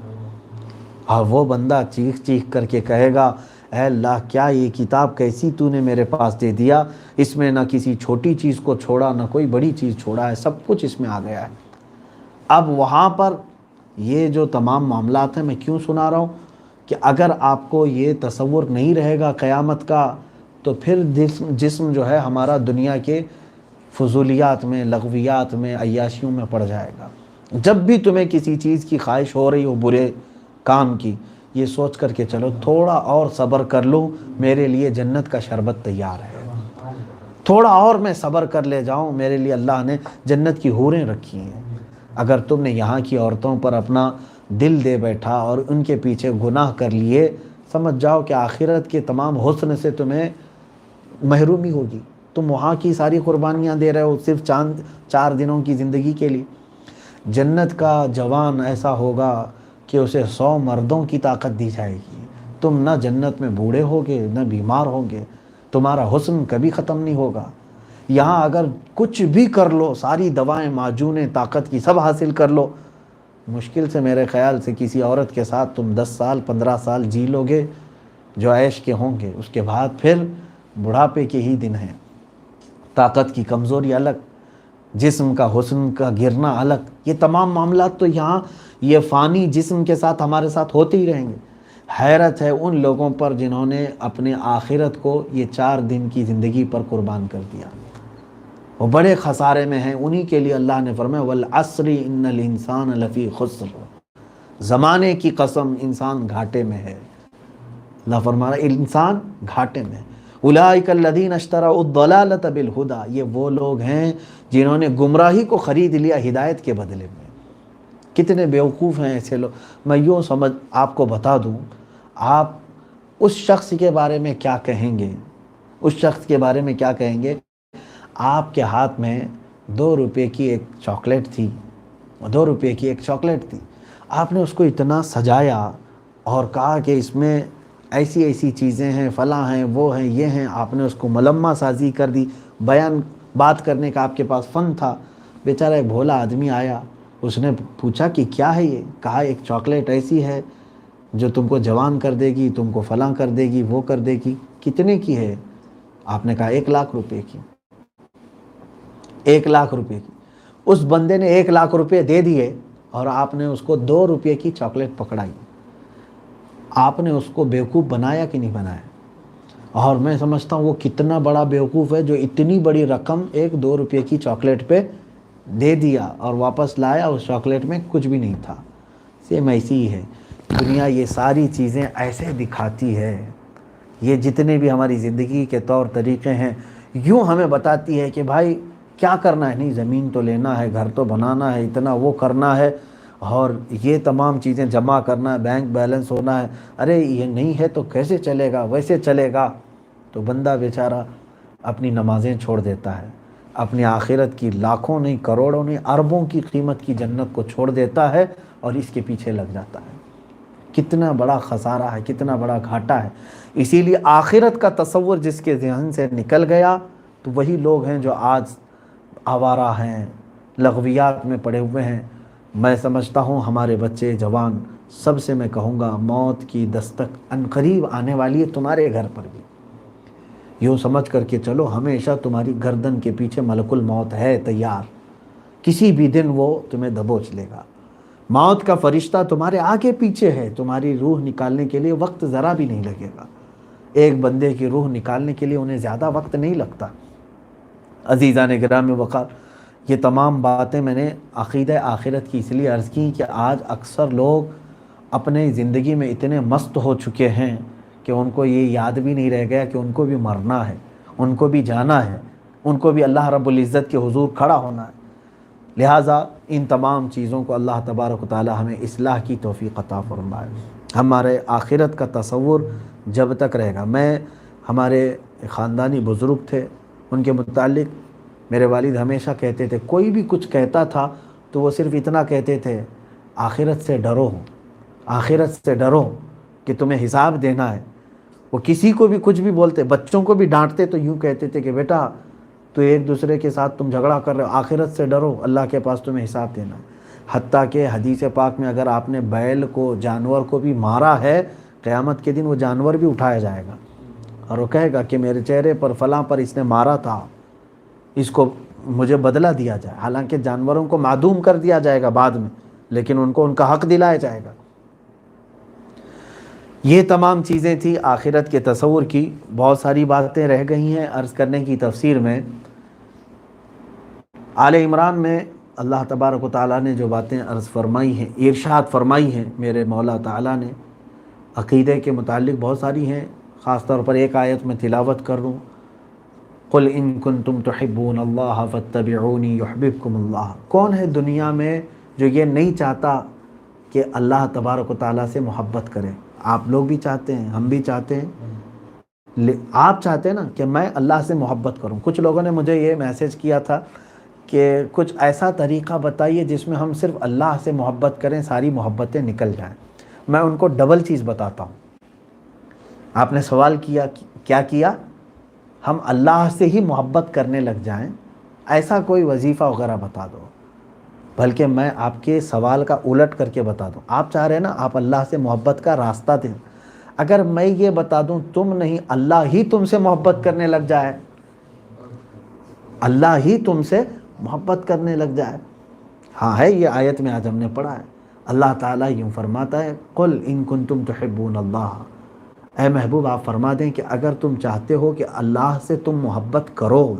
اور وہ بندہ چیخ چیخ کر کے کہے گا اے اللہ، کیا یہ کتاب کیسی تو نے میرے پاس دے دیا، اس میں نہ کسی چھوٹی چیز کو چھوڑا نہ کوئی بڑی چیز چھوڑا ہے، سب کچھ اس میں آ گیا ہے۔ اب وہاں پر یہ جو تمام معاملات ہیں، میں کیوں سنا رہا ہوں کہ اگر آپ کو یہ تصور نہیں رہے گا قیامت کا، تو پھر جسم جو ہے ہمارا دنیا کے فضولیات میں، لغویات میں، عیاشیوں میں پڑ جائے گا۔ جب بھی تمہیں کسی چیز کی خواہش ہو رہی ہو برے کام کی، یہ سوچ کر کے چلو تھوڑا اور صبر کر لو، میرے لیے جنت کا شربت تیار ہے، تھوڑا اور میں صبر کر لے جاؤں، میرے لیے اللہ نے جنت کی حوریں رکھی ہیں۔ اگر تم نے یہاں کی عورتوں پر اپنا دل دے بیٹھا اور ان کے پیچھے گناہ کر لیے، سمجھ جاؤ کہ آخرت کے تمام حسن سے تمہیں محرومی ہوگی۔ تم وہاں کی ساری قربانیاں دے رہے ہو صرف 4 دنوں کی زندگی کے لیے۔ جنت کا جوان ایسا ہوگا کہ اسے 100 مردوں کی طاقت دی جائے گی۔ تم نہ جنت میں بوڑھے ہوگے نہ بیمار ہوگے، تمہارا حسن کبھی ختم نہیں ہوگا۔ یہاں اگر کچھ بھی کر لو، ساری دوائیں معجونیں طاقت کی سب حاصل کر لو، مشکل سے میرے خیال سے کسی عورت کے ساتھ تم 10 سال 15 سال جی لو گے جو عیش کے ہوں گے، اس کے بعد پھر بڑھاپے کے ہی دن ہیں۔ طاقت کی کمزوری الگ، جسم کا حسن کا گرنا الگ، یہ تمام معاملات تو یہاں یہ فانی جسم کے ساتھ ہمارے ساتھ ہوتے ہی رہیں گے۔ حیرت ہے ان لوگوں پر جنہوں نے اپنے آخرت کو یہ 4 دن کی زندگی پر قربان کر دیا، وہ بڑے خسارے میں ہیں۔ انہی کے لیے اللہ نے فرمایا والعصر ان الانسان لفی خسر، زمانے کی قسم انسان گھاٹے میں ہے۔ اللہ فرما رہا ہے انسان گھاٹے میں ہے۔ اولئک الذین اشتروا الضلالۃ بالہدی، یہ وہ لوگ ہیں جنہوں نے گمراہی کو خرید لیا ہدایت کے بدلے میں۔ کتنے بیوقوف ہیں ایسے لوگ۔ میں یوں آپ کو بتا دوں، آپ اس شخص کے بارے میں کیا کہیں گے، اس شخص کے بارے میں کیا کہیں گے؟ آپ کے ہاتھ میں 2 روپے کی ایک چاکلیٹ تھی، 2 روپے کی ایک چاکلیٹ تھی، آپ نے اس کو اتنا سجایا اور کہا کہ اس میں ایسی ایسی چیزیں ہیں، فلاں ہیں، وہ ہیں، یہ ہیں، آپ نے اس کو ملمہ سازی کر دی، بات کرنے کا آپ کے پاس فن تھا۔ بیچارہ ایک بھولا آدمی آیا، اس نے پوچھا کہ کیا ہے یہ؟ کہا ایک چاکلیٹ ایسی ہے جو تم کو جوان کر دے گی، تم کو فلاں کر دے گی، وہ کر دے گی۔ کتنے کی ہے؟ آپ نے کہا 1,00,000 روپے کی۔ 1,00,000 روپے کی۔ اس بندے نے 1,00,000 روپے دے دیے اور آپ نے اس کو 2 روپے کی چاکلیٹ پکڑائی۔ آپ نے اس کو بیوقوف بنایا کہ نہیں بنایا؟ اور میں سمجھتا ہوں وہ کتنا بڑا بیوقوف ہے جو اتنی بڑی رقم ایک 2 روپے کی چاکلیٹ پہ دے دیا اور واپس لایا، اس چاکلیٹ میں کچھ بھی نہیں تھا۔ سیم ایسی ہی ہے دنیا، یہ ساری چیزیں ایسے دکھاتی ہے۔ یہ جتنے بھی ہماری زندگی کے طور طریقے ہیں، یوں ہمیں بتاتی ہے کہ بھائی کیا کرنا ہے، نہیں زمین تو لینا ہے، گھر تو بنانا ہے، اتنا وہ کرنا ہے، اور یہ تمام چیزیں جمع کرنا ہے، بینک بیلنس ہونا ہے، ارے یہ نہیں ہے تو کیسے چلے گا، ویسے چلے گا۔ تو بندہ بیچارہ اپنی نمازیں چھوڑ دیتا ہے، اپنی آخرت کی لاکھوں نہیں، کروڑوں نہیں، اربوں کی قیمت کی جنت کو چھوڑ دیتا ہے اور اس کے پیچھے لگ جاتا ہے۔ کتنا بڑا خسارہ ہے، کتنا بڑا گھاٹا ہے۔ اسی لیے آخرت کا تصور جس کے ذہن سے نکل گیا تو وہی لوگ ہیں جو آج آوارہ ہیں، لغویات میں پڑے ہوئے ہیں۔ میں سمجھتا ہوں ہمارے بچے جوان سب سے میں کہوں گا، موت کی دستک عنقریب آنے والی ہے تمہارے گھر پر بھی۔ یوں سمجھ کر کے چلو ہمیشہ تمہاری گردن کے پیچھے ملک الموت ہے تیار، کسی بھی دن وہ تمہیں دبوچ لے گا۔ موت کا فرشتہ تمہارے آگے پیچھے ہے، تمہاری روح نکالنے کے لیے وقت ذرا بھی نہیں لگے گا۔ ایک بندے کی روح نکالنے کے لیے انہیں زیادہ وقت نہیں لگتا۔ عزیزان گرامی وقار، یہ تمام باتیں میں نے عقیدہ آخرت کی اس لیے عرض کی کہ آج اکثر لوگ اپنے زندگی میں اتنے مست ہو چکے ہیں کہ ان کو یہ یاد بھی نہیں رہ گیا کہ ان کو بھی مرنا ہے، ان کو بھی جانا ہے، ان کو بھی اللہ رب العزت کے حضور کھڑا ہونا ہے۔ لہٰذا ان تمام چیزوں کو اللہ تبارک و تعالی ہمیں اصلاح کی توفیق عطا فرمائے۔ ہمارے آخرت کا تصور جب تک رہے گا، میں ہمارے خاندانی بزرگ تھے، ان کے متعلق میرے والد ہمیشہ کہتے تھے، کوئی بھی کچھ کہتا تھا تو وہ صرف اتنا کہتے تھے، آخرت سے ڈرو، آخرت سے ڈرو کہ تمہیں حساب دینا ہے۔ وہ کسی کو بھی کچھ بھی بولتے، بچوں کو بھی ڈانٹتے تو یوں کہتے تھے کہ بیٹا تو ایک دوسرے کے ساتھ تم جھگڑا کر رہے ہو، آخرت سے ڈرو، اللہ کے پاس تمہیں حساب دینا ہے۔ حتیٰ کہ حدیث پاک میں اگر آپ نے بیل کو، جانور کو بھی مارا ہے، قیامت کے دن وہ جانور بھی اٹھایا جائے گا اور وہ کہے گا کہ میرے چہرے پر فلاں پر اس نے مارا تھا، اس کو مجھے بدلہ دیا جائے۔ حالانکہ جانوروں کو معدوم کر دیا جائے گا بعد میں، لیکن ان کو ان کا حق دلایا جائے گا۔ یہ تمام چیزیں تھیں آخرت کے تصور کی۔ بہت ساری باتیں رہ گئی ہیں عرض کرنے کی تفسیر میں۔ آل عمران میں اللہ تبارک و تعالیٰ نے جو باتیں عرض فرمائی ہیں، ارشاد فرمائی ہیں میرے مولا تعالیٰ نے، عقیدے کے متعلق بہت ساری ہیں۔ خاص طور پر ایک آیت میں تلاوت کر لوں، قل ان کنتم تحبون اللہ فاتبعونی یحببکم اللہ۔ کون ہے دنیا میں جو یہ نہیں چاہتا کہ اللہ تبارک و تعالیٰ سے محبت کرے؟ آپ لوگ بھی چاہتے ہیں، ہم بھی چاہتے ہیں۔ آپ چاہتے ہیں نا کہ میں اللہ سے محبت کروں۔ کچھ لوگوں نے مجھے یہ میسیج کیا تھا کہ کچھ ایسا طریقہ بتائیے جس میں ہم صرف اللہ سے محبت کریں، ساری محبتیں نکل جائیں۔ میں ان کو ڈبل چیز بتاتا ہوں۔ آپ نے سوال کیا، کیا کیا؟ ہم اللہ سے ہی محبت کرنے لگ جائیں، ایسا کوئی وظیفہ وغیرہ بتا دو۔ بلکہ میں آپ کے سوال کا الٹ کر کے بتا دوں۔ آپ چاہ رہے ہیں نا آپ اللہ سے محبت کا راستہ دیں، اگر میں یہ بتا دوں تم نہیں، اللہ ہی تم سے محبت کرنے لگ جائے، اللہ ہی تم سے محبت کرنے لگ جائے۔ ہاں ہے، یہ آیت میں آج ہم نے پڑھا ہے۔ اللہ تعالیٰ یوں فرماتا ہے، قل ان کنتم تحبون اللہ، اے محبوب آپ فرما دیں کہ اگر تم چاہتے ہو کہ اللہ سے تم محبت کرو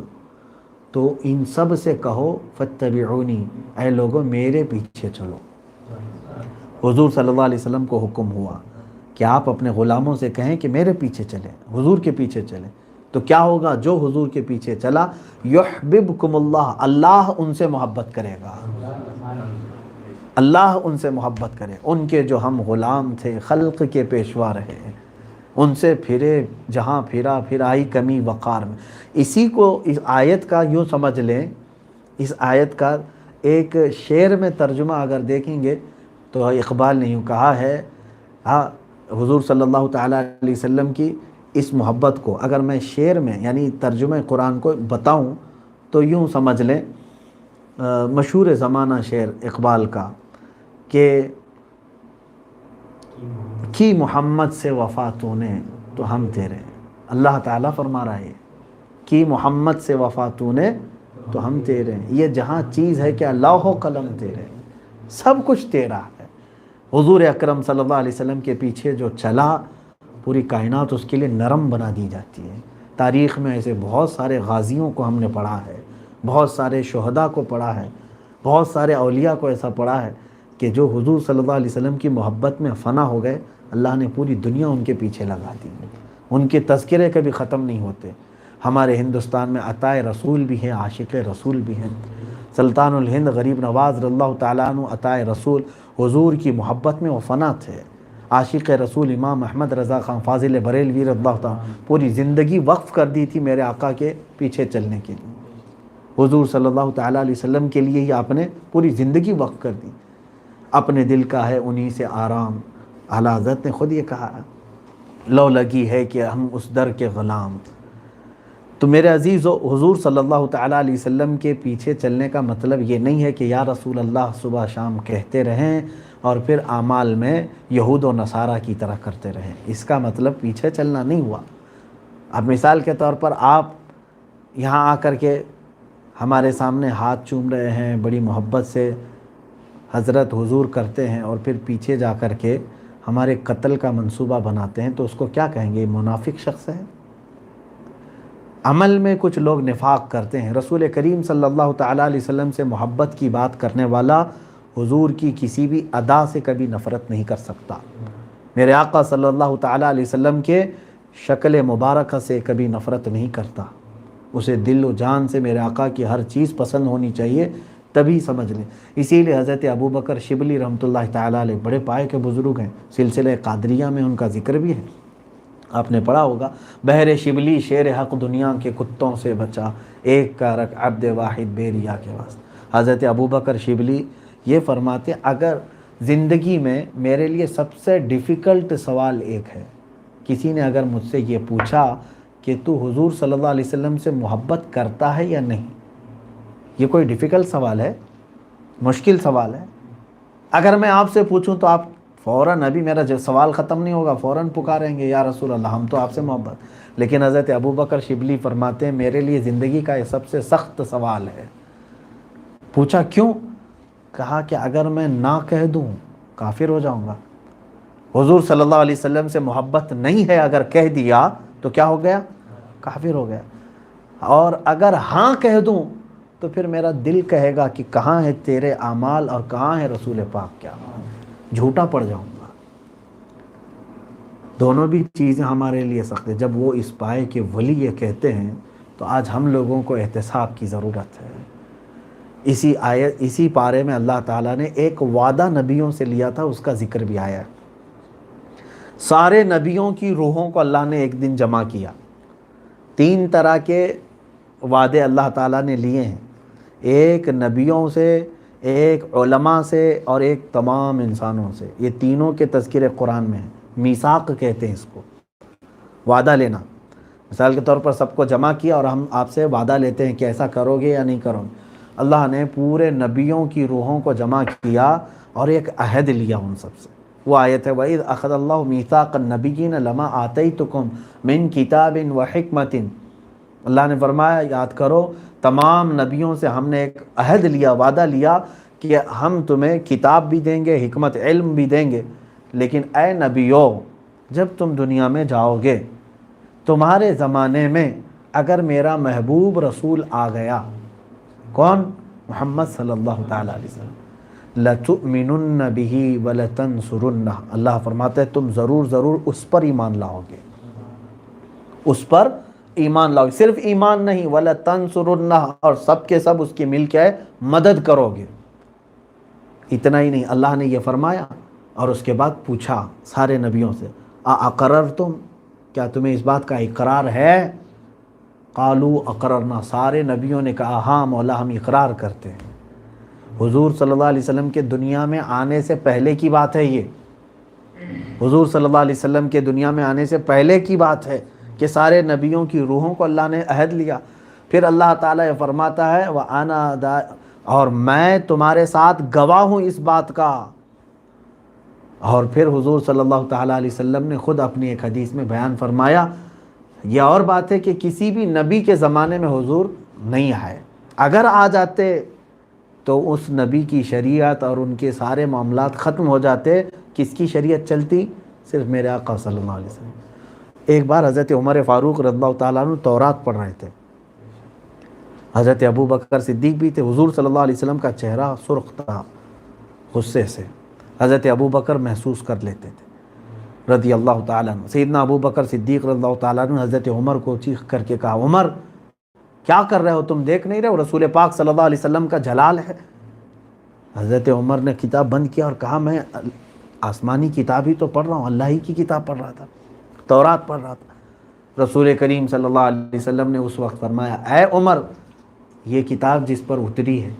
تو ان سب سے کہو فاتبعونی، اے لوگوں میرے پیچھے چلو۔ حضور صلی اللہ علیہ وسلم کو حکم ہوا کہ آپ اپنے غلاموں سے کہیں کہ میرے پیچھے چلیں، حضور کے پیچھے چلیں۔ تو کیا ہوگا؟ جو حضور کے پیچھے چلا، یحببکم اللہ، اللہ ان سے محبت کرے گا، اللہ ان سے محبت کرے۔ ان کے جو ہم غلام تھے، خلق کے پیشوا رہے، ان سے پھرے جہاں پھرا، پھر آئی کمی وقار میں۔ اسی کو اس آیت کا یوں سمجھ لیں، اس آیت کا ایک شعر میں ترجمہ اگر دیکھیں گے تو اقبال نے یوں کہا ہے، ہاں حضور صلی اللہ تعالیٰ علیہ وسلم کی اس محبت کو اگر میں شعر میں یعنی ترجمہ قرآن کو بتاؤں تو یوں سمجھ لیں، مشہور زمانہ شعر اقبال کا کہ کی محمد سے وفا تو نے تو ہم تیرے۔ اللہ تعالیٰ فرما رہا ہے کی محمد سے وفا تو نے تو ہم تیرے۔ یہ جہاں چیز ہے کہ لوح و قلم تیرے، سب کچھ تیرا ہے۔ حضور اکرم صلی اللہ علیہ وسلم کے پیچھے جو چلا، پوری کائنات اس کے لیے نرم بنا دی جاتی ہے۔ تاریخ میں ایسے بہت سارے غازیوں کو ہم نے پڑھا ہے، بہت سارے شہداء کو پڑھا ہے، بہت سارے اولیاء کو ایسا پڑھا ہے کہ جو حضور صلی اللہ علیہ وسلم کی محبت میں فنا ہو گئے، اللہ نے پوری دنیا ان کے پیچھے لگا دی، ان کے تذکرے کبھی ختم نہیں ہوتے۔ ہمارے ہندوستان میں عطائے رسول بھی ہیں، عاشق رسول بھی ہیں۔ سلطان الہند غریب نواز رضی اللہ تعالیٰ عنہ عطائے رسول، حضور کی محبت میں وہ فنا تھے۔ عاشق رسول امام احمد رضا خان فاضل بریلوی رضی اللہ تعالیٰ پوری زندگی وقف کر دی تھی میرے آقا کے پیچھے چلنے کے لیے۔ حضور صلی اللہ تعالیٰ علیہ وسلم کے لیے ہی آپ نے پوری زندگی وقف کر دی۔ اپنے دل کا ہے انہی سے آرام، اعلیٰ حضرت نے خود یہ کہا، لو لگی ہے کہ ہم اس در کے غلام۔ تو میرے عزیزو، حضور صلی اللہ تعالیٰ علیہ وسلم کے پیچھے چلنے کا مطلب یہ نہیں ہے کہ یا رسول اللہ صبح شام کہتے رہیں اور پھر اعمال میں یہود و نصارہ کی طرح کرتے رہیں۔ اس کا مطلب پیچھے چلنا نہیں ہوا۔ اب مثال کے طور پر آپ یہاں آ کر کے ہمارے سامنے ہاتھ چوم رہے ہیں، بڑی محبت سے حضرت حضور کرتے ہیں، اور پھر پیچھے جا کر کے ہمارے قتل کا منصوبہ بناتے ہیں، تو اس کو کیا کہیں گے؟ یہ منافق شخص ہے۔ عمل میں کچھ لوگ نفاق کرتے ہیں۔ رسول کریم صلی اللہ تعالیٰ علیہ وسلم سے محبت کی بات کرنے والا حضور کی کسی بھی ادا سے کبھی نفرت نہیں کر سکتا۔ میرے آقا صلی اللہ تعالیٰ علیہ وسلم کے شکل مبارکہ سے کبھی نفرت نہیں کرتا۔ اسے دل و جان سے میرے آقا کی ہر چیز پسند ہونی چاہیے، تبھی سمجھ لیں۔ اسی لیے حضرت ابوبکر شبلی رحمۃ اللہ تعالیٰ علیہ بڑے پائے کے بزرگ ہیں، سلسلہ قادریہ میں ان کا ذکر بھی ہے، آپ نے پڑھا ہوگا۔ بہر شبلی شیر حق دنیا کے کتوں سے بچا، ایک کا رکھ عبد واحد بے ریا کے واسطے۔ حضرت ابوبکر شبلی یہ فرماتے، اگر زندگی میں میرے لیے سب سے ڈیفیکلٹ سوال ایک ہے، کسی نے اگر مجھ سے یہ پوچھا کہ تو حضور صلی اللہ علیہ وسلم سے محبت کرتا ہے یا نہیں، یہ کوئی ڈیفیکلٹ سوال ہے، مشکل سوال ہے۔ اگر میں آپ سے پوچھوں تو آپ فوراً، ابھی میرا سوال ختم نہیں ہوگا، فوراً پکاریں گے یا رسول اللہ ہم تو آپ سے محبت۔ لیکن حضرت ابوبکر شبلی فرماتے ہیں میرے لیے زندگی کا یہ سب سے سخت سوال ہے۔ پوچھا کیوں؟ کہا کہ اگر میں نہ کہہ دوں کافر ہو جاؤں گا۔ حضور صلی اللہ علیہ وسلم سے محبت نہیں ہے، اگر کہہ دیا تو کیا ہو گیا؟ کافر ہو گیا۔ اور اگر ہاں کہہ دوں تو پھر میرا دل کہے گا کہ کہاں ہے تیرے اعمال اور کہاں ہے رسول پاک، کیا جھوٹا پڑ جاؤں گا۔ دونوں بھی چیزیں ہمارے لیے سخت ہیں۔ جب وہ اس پائے کے ولی یہ کہتے ہیں تو آج ہم لوگوں کو احتساب کی ضرورت ہے۔ اسی پارے میں اللہ تعالیٰ نے ایک وعدہ نبیوں سے لیا تھا، اس کا ذکر بھی آیا ہے۔ سارے نبیوں کی روحوں کو اللہ نے ایک دن جمع کیا۔ 3 طرح کے وعدے اللہ تعالیٰ نے لیے ہیں، ایک نبیوں سے، ایک علماء سے، اور ایک تمام انسانوں سے۔ یہ تینوں کے تذکرے قرآن میں ہیں۔ میثاق کہتے ہیں اس کو، وعدہ لینا۔ مثال کے طور پر سب کو جمع کیا اور ہم آپ سے وعدہ لیتے ہیں کہ ایسا کرو گے یا نہیں کرو گے۔ اللہ نے پورے نبیوں کی روحوں کو جمع کیا اور ایک عہد لیا ان سب سے۔ وہ آیت ہے وَإِذْ أَخَذَ اللَّهُ مِيثَاقَ النَّبِيِّينَ لَمَا آتَيْتُكُم مِّن كِتَابٍ وَحِكْمَةٍ۔ اللہ نے فرمایا یاد کرو، تمام نبیوں سے ہم نے ایک عہد لیا، وعدہ لیا کہ ہم تمہیں کتاب بھی دیں گے، حکمت علم بھی دیں گے، لیکن اے نبیو جب تم دنیا میں جاؤ گے، تمہارے زمانے میں اگر میرا محبوب رسول آ گیا، کون؟ محمد صلی اللہ تعالیٰ علیہ وسلم، لَتُؤْمِنُنَّ بِهِ وَلَتَنْصُرُنَّهُ۔ اللہ فرماتا ہے تم ضرور اس پر ایمان لاؤ گے، اس پر ایمان لاؤ گے۔ صرف ایمان نہیں، وَلَتَنْصُرُنَّهُ، اور سب کے سب اس کی مل کے مدد کرو گے۔ اتنا ہی نہیں، اللہ نے یہ فرمایا اور اس کے بعد پوچھا سارے نبیوں سے، اَأَقَرَرْتُمْ، کیا تمہیں اس بات کا اقرار ہے؟ قالوا اقررنا، سارے نبیوں نے کہا ہاں مولا ہم اقرار کرتے ہیں۔ حضور صلی اللہ علیہ وسلم کے دنیا میں آنے سے پہلے کی بات ہے یہ، حضور صلی اللہ علیہ وسلم کے دنیا میں آنے سے پہلے کی بات ہے کہ سارے نبیوں کی روحوں کو اللہ نے عہد لیا۔ پھر اللہ تعالیٰ یہ فرماتا ہے وَأَنَا اور میں تمہارے ساتھ گواہ ہوں اس بات کا۔ اور پھر حضور صلی اللہ تعالیٰ علیہ وسلم نے خود اپنی ایک حدیث میں بیان فرمایا، یہ اور بات ہے کہ کسی بھی نبی کے زمانے میں حضور نہیں آئے، اگر آ جاتے تو اس نبی کی شریعت اور ان کے سارے معاملات ختم ہو جاتے۔ کس کی شریعت چلتی؟ صرف میرے آقا صلی اللہ علیہ وسلم۔ ایک بار حضرت عمر فاروق رضی اللہ تعالیٰ عنہ تورات پڑھ رہے تھے، حضرت ابوبکر صدیق بھی تھے۔ حضور صلی اللہ علیہ وسلم کا چہرہ سرخ تھا غصے سے، حضرت ابوبکر محسوس کر لیتے تھے۔ رضی اللہ تعالیٰ عنہ۔ سیدنا ابو بکر صدیق رضی اللہ تعالیٰ عنہ حضرت عمر کو چیخ کر کے کہا، عمر کیا کر رہے ہو تم، دیکھ نہیں رہے ہو رسول پاک صلی اللہ علیہ وسلم کا جلال ہے؟ حضرت عمر نے کتاب بند کیا اور کہا، میں آسمانی کتاب ہی تو پڑھ رہا ہوں، اللہ ہی کی کتاب پڑھ رہا تھا، تورات پڑھ رہا تھا۔ رسول کریم صلی اللہ علیہ وسلم نے اس وقت فرمایا، اے عمر، یہ کتاب جس پر اتری ہے،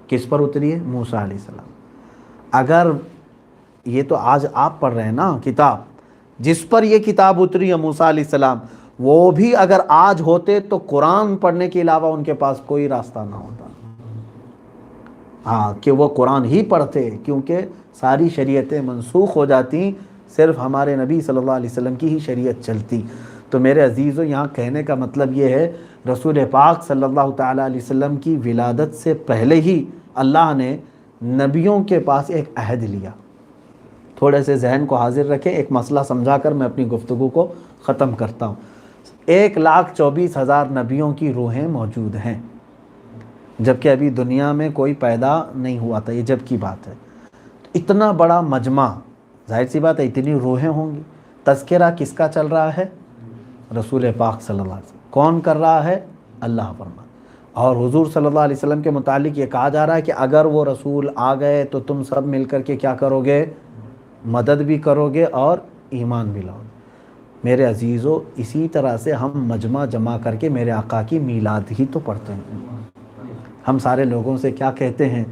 کس پر اتری ہے؟ موسیٰ علیہ السلام۔ اگر یہ تو آج آپ پڑھ رہے ہیں نا کتاب، جس پر یہ کتاب اتری ہے موسیٰ علیہ السلام، وہ بھی اگر آج ہوتے تو قرآن پڑھنے کے علاوہ ان کے پاس کوئی راستہ نہ ہوتا۔ ہاں کہ وہ قرآن ہی پڑھتے، کیونکہ ساری شریعتیں منسوخ ہو جاتی، صرف ہمارے نبی صلی اللہ علیہ وسلم کی ہی شریعت چلتی۔ تو میرے عزیزو، یہاں کہنے کا مطلب یہ ہے، رسول پاک صلی اللہ تعالیٰ علیہ وسلم کی ولادت سے پہلے ہی اللہ نے نبیوں کے پاس ایک عہد لیا۔ تھوڑے سے ذہن کو حاضر رکھیں، ایک مسئلہ سمجھا کر میں اپنی گفتگو کو ختم کرتا ہوں۔ 1,24,000 نبیوں کی روحیں موجود ہیں، جبکہ ابھی دنیا میں کوئی پیدا نہیں ہوا تھا، یہ جب کی بات ہے۔ اتنا بڑا مجمع، ظاہر سی بات ہے اتنی روحیں ہوں گی، تذکرہ کس کا چل رہا ہے؟ رسول پاک صلی اللہ علیہ وسلم۔ کون کر رہا ہے؟ اللہ فرما۔ اور حضور صلی اللہ علیہ وسلم کے متعلق یہ کہا جا رہا ہے کہ اگر وہ رسول آ گئے تو تم سب مل کر کے کیا کرو گے؟ مدد بھی کرو گے اور ایمان بھی لاؤ گے۔ میرے عزیزو، اسی طرح سے ہم مجمع جمع کر کے میرے آقا کی میلاد ہی تو پڑھتے ہیں۔ ہم سارے لوگوں سے کیا کہتے ہیں؟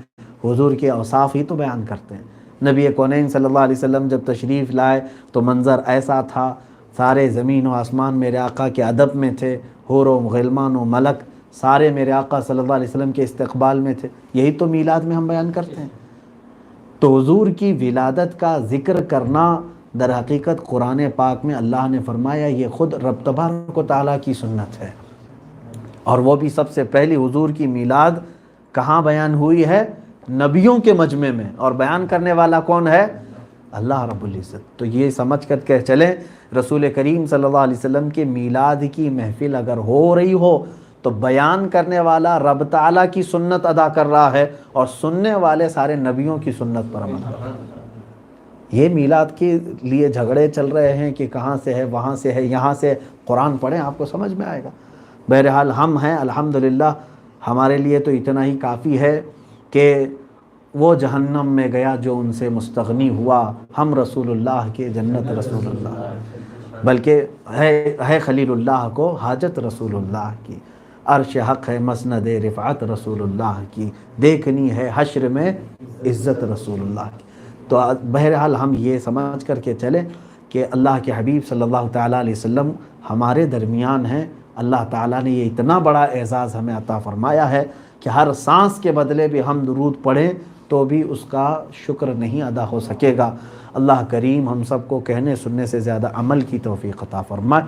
حضور کے اوصاف ہی تو بیان کرتے ہیں۔ نبی کونین صلی اللہ علیہ وسلم جب تشریف لائے تو منظر ایسا تھا، سارے زمین و آسمان میرے آقا کے ادب میں تھے، حور و غلمان و ملک سارے میرے آقا صلی اللہ علیہ وسلم کے استقبال میں تھے۔ یہی تو میلاد میں ہم بیان کرتے ہیں۔ تو حضور کی ولادت کا ذکر کرنا در حقیقت قرآن پاک میں اللہ نے فرمایا یہ خود رب تبارک و تعالیٰ کی سنت ہے، اور وہ بھی سب سے پہلی حضور کی میلاد کہاں بیان ہوئی ہے؟ نبیوں کے مجمع میں، اور بیان کرنے والا کون ہے؟ اللہ رب العزت۔ تو یہ سمجھ کر کے چلیں، رسول کریم صلی اللہ علیہ وسلم کے میلاد کی محفل اگر ہو رہی ہو تو بیان کرنے والا رب تعالیٰ کی سنت ادا کر رہا ہے، اور سننے والے سارے نبیوں کی سنت پر عمل کر رہے ہیں۔ یہ میلاد کے لیے جھگڑے چل رہے ہیں کہ کہاں سے ہے، وہاں سے ہے، یہاں سے، قرآن پڑھیں آپ کو سمجھ میں آئے گا۔ بہرحال ہم ہیں الحمدللہ، ہمارے لیے تو اتنا ہی کافی ہے کہ وہ جہنم میں گیا جو ان سے مستغنی ہوا، ہم رسول اللہ کے جنت رسول اللہ، بلکہ ہے خلیل اللہ کو حاجت رسول اللہ کی، عرش حق ہے مسند رفعت رسول اللہ کی، دیکھنی ہے حشر میں عزت رسول اللہ کی۔ تو بہرحال ہم یہ سمجھ کر کے چلیں کہ اللہ کے حبیب صلی اللہ تعالیٰ علیہ وسلم ہمارے درمیان ہیں۔ اللہ تعالیٰ نے یہ اتنا بڑا اعزاز ہمیں عطا فرمایا ہے کہ ہر سانس کے بدلے بھی ہم درود پڑھیں تو بھی اس کا شکر نہیں ادا ہو سکے گا۔ اللہ کریم ہم سب کو کہنے سننے سے زیادہ عمل کی توفیق عطا فرمائے۔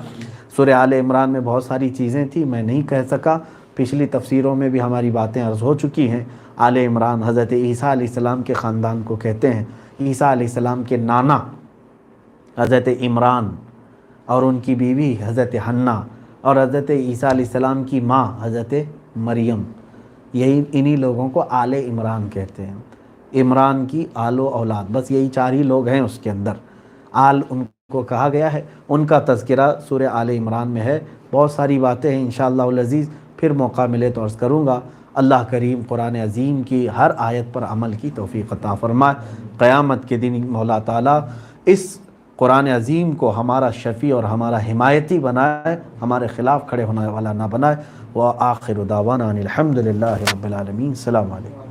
سورہ آل عمران میں بہت ساری چیزیں تھیں، میں نہیں کہہ سکا، پچھلی تفسیروں میں بھی ہماری باتیں عرض ہو چکی ہیں۔ آل عمران حضرت عیسیٰ علیہ السلام کے خاندان کو کہتے ہیں۔ عیسیٰ علیہ السلام کے نانا حضرت عمران اور ان کی بیوی حضرت حنا، اور حضرت عیسیٰ علیہ السلام کی ماں حضرت مریم، انہی لوگوں کو آل عمران کہتے ہیں۔ عمران کی آل و اولاد، بس یہی 4 ہی لوگ ہیں اس کے اندر، آل ان کو کہا گیا ہے۔ ان کا تذکرہ سورہ آل عمران میں ہے۔ بہت ساری باتیں ہیں، انشاءاللہ العزیز پھر موقع ملے تو عرض کروں گا۔ اللہ کریم قرآن عظیم کی ہر آیت پر عمل کی توفیق عطا فرمائے۔ قیامت کے دن مولا تعالیٰ اس قرآن عظیم کو ہمارا شفیع اور ہمارا حمایتی بنائے، ہمارے خلاف کھڑے ہونے والا نہ بنائے۔ وآخر دعوانا ان الحمد للہ رب العالمین۔ السلام علیکم۔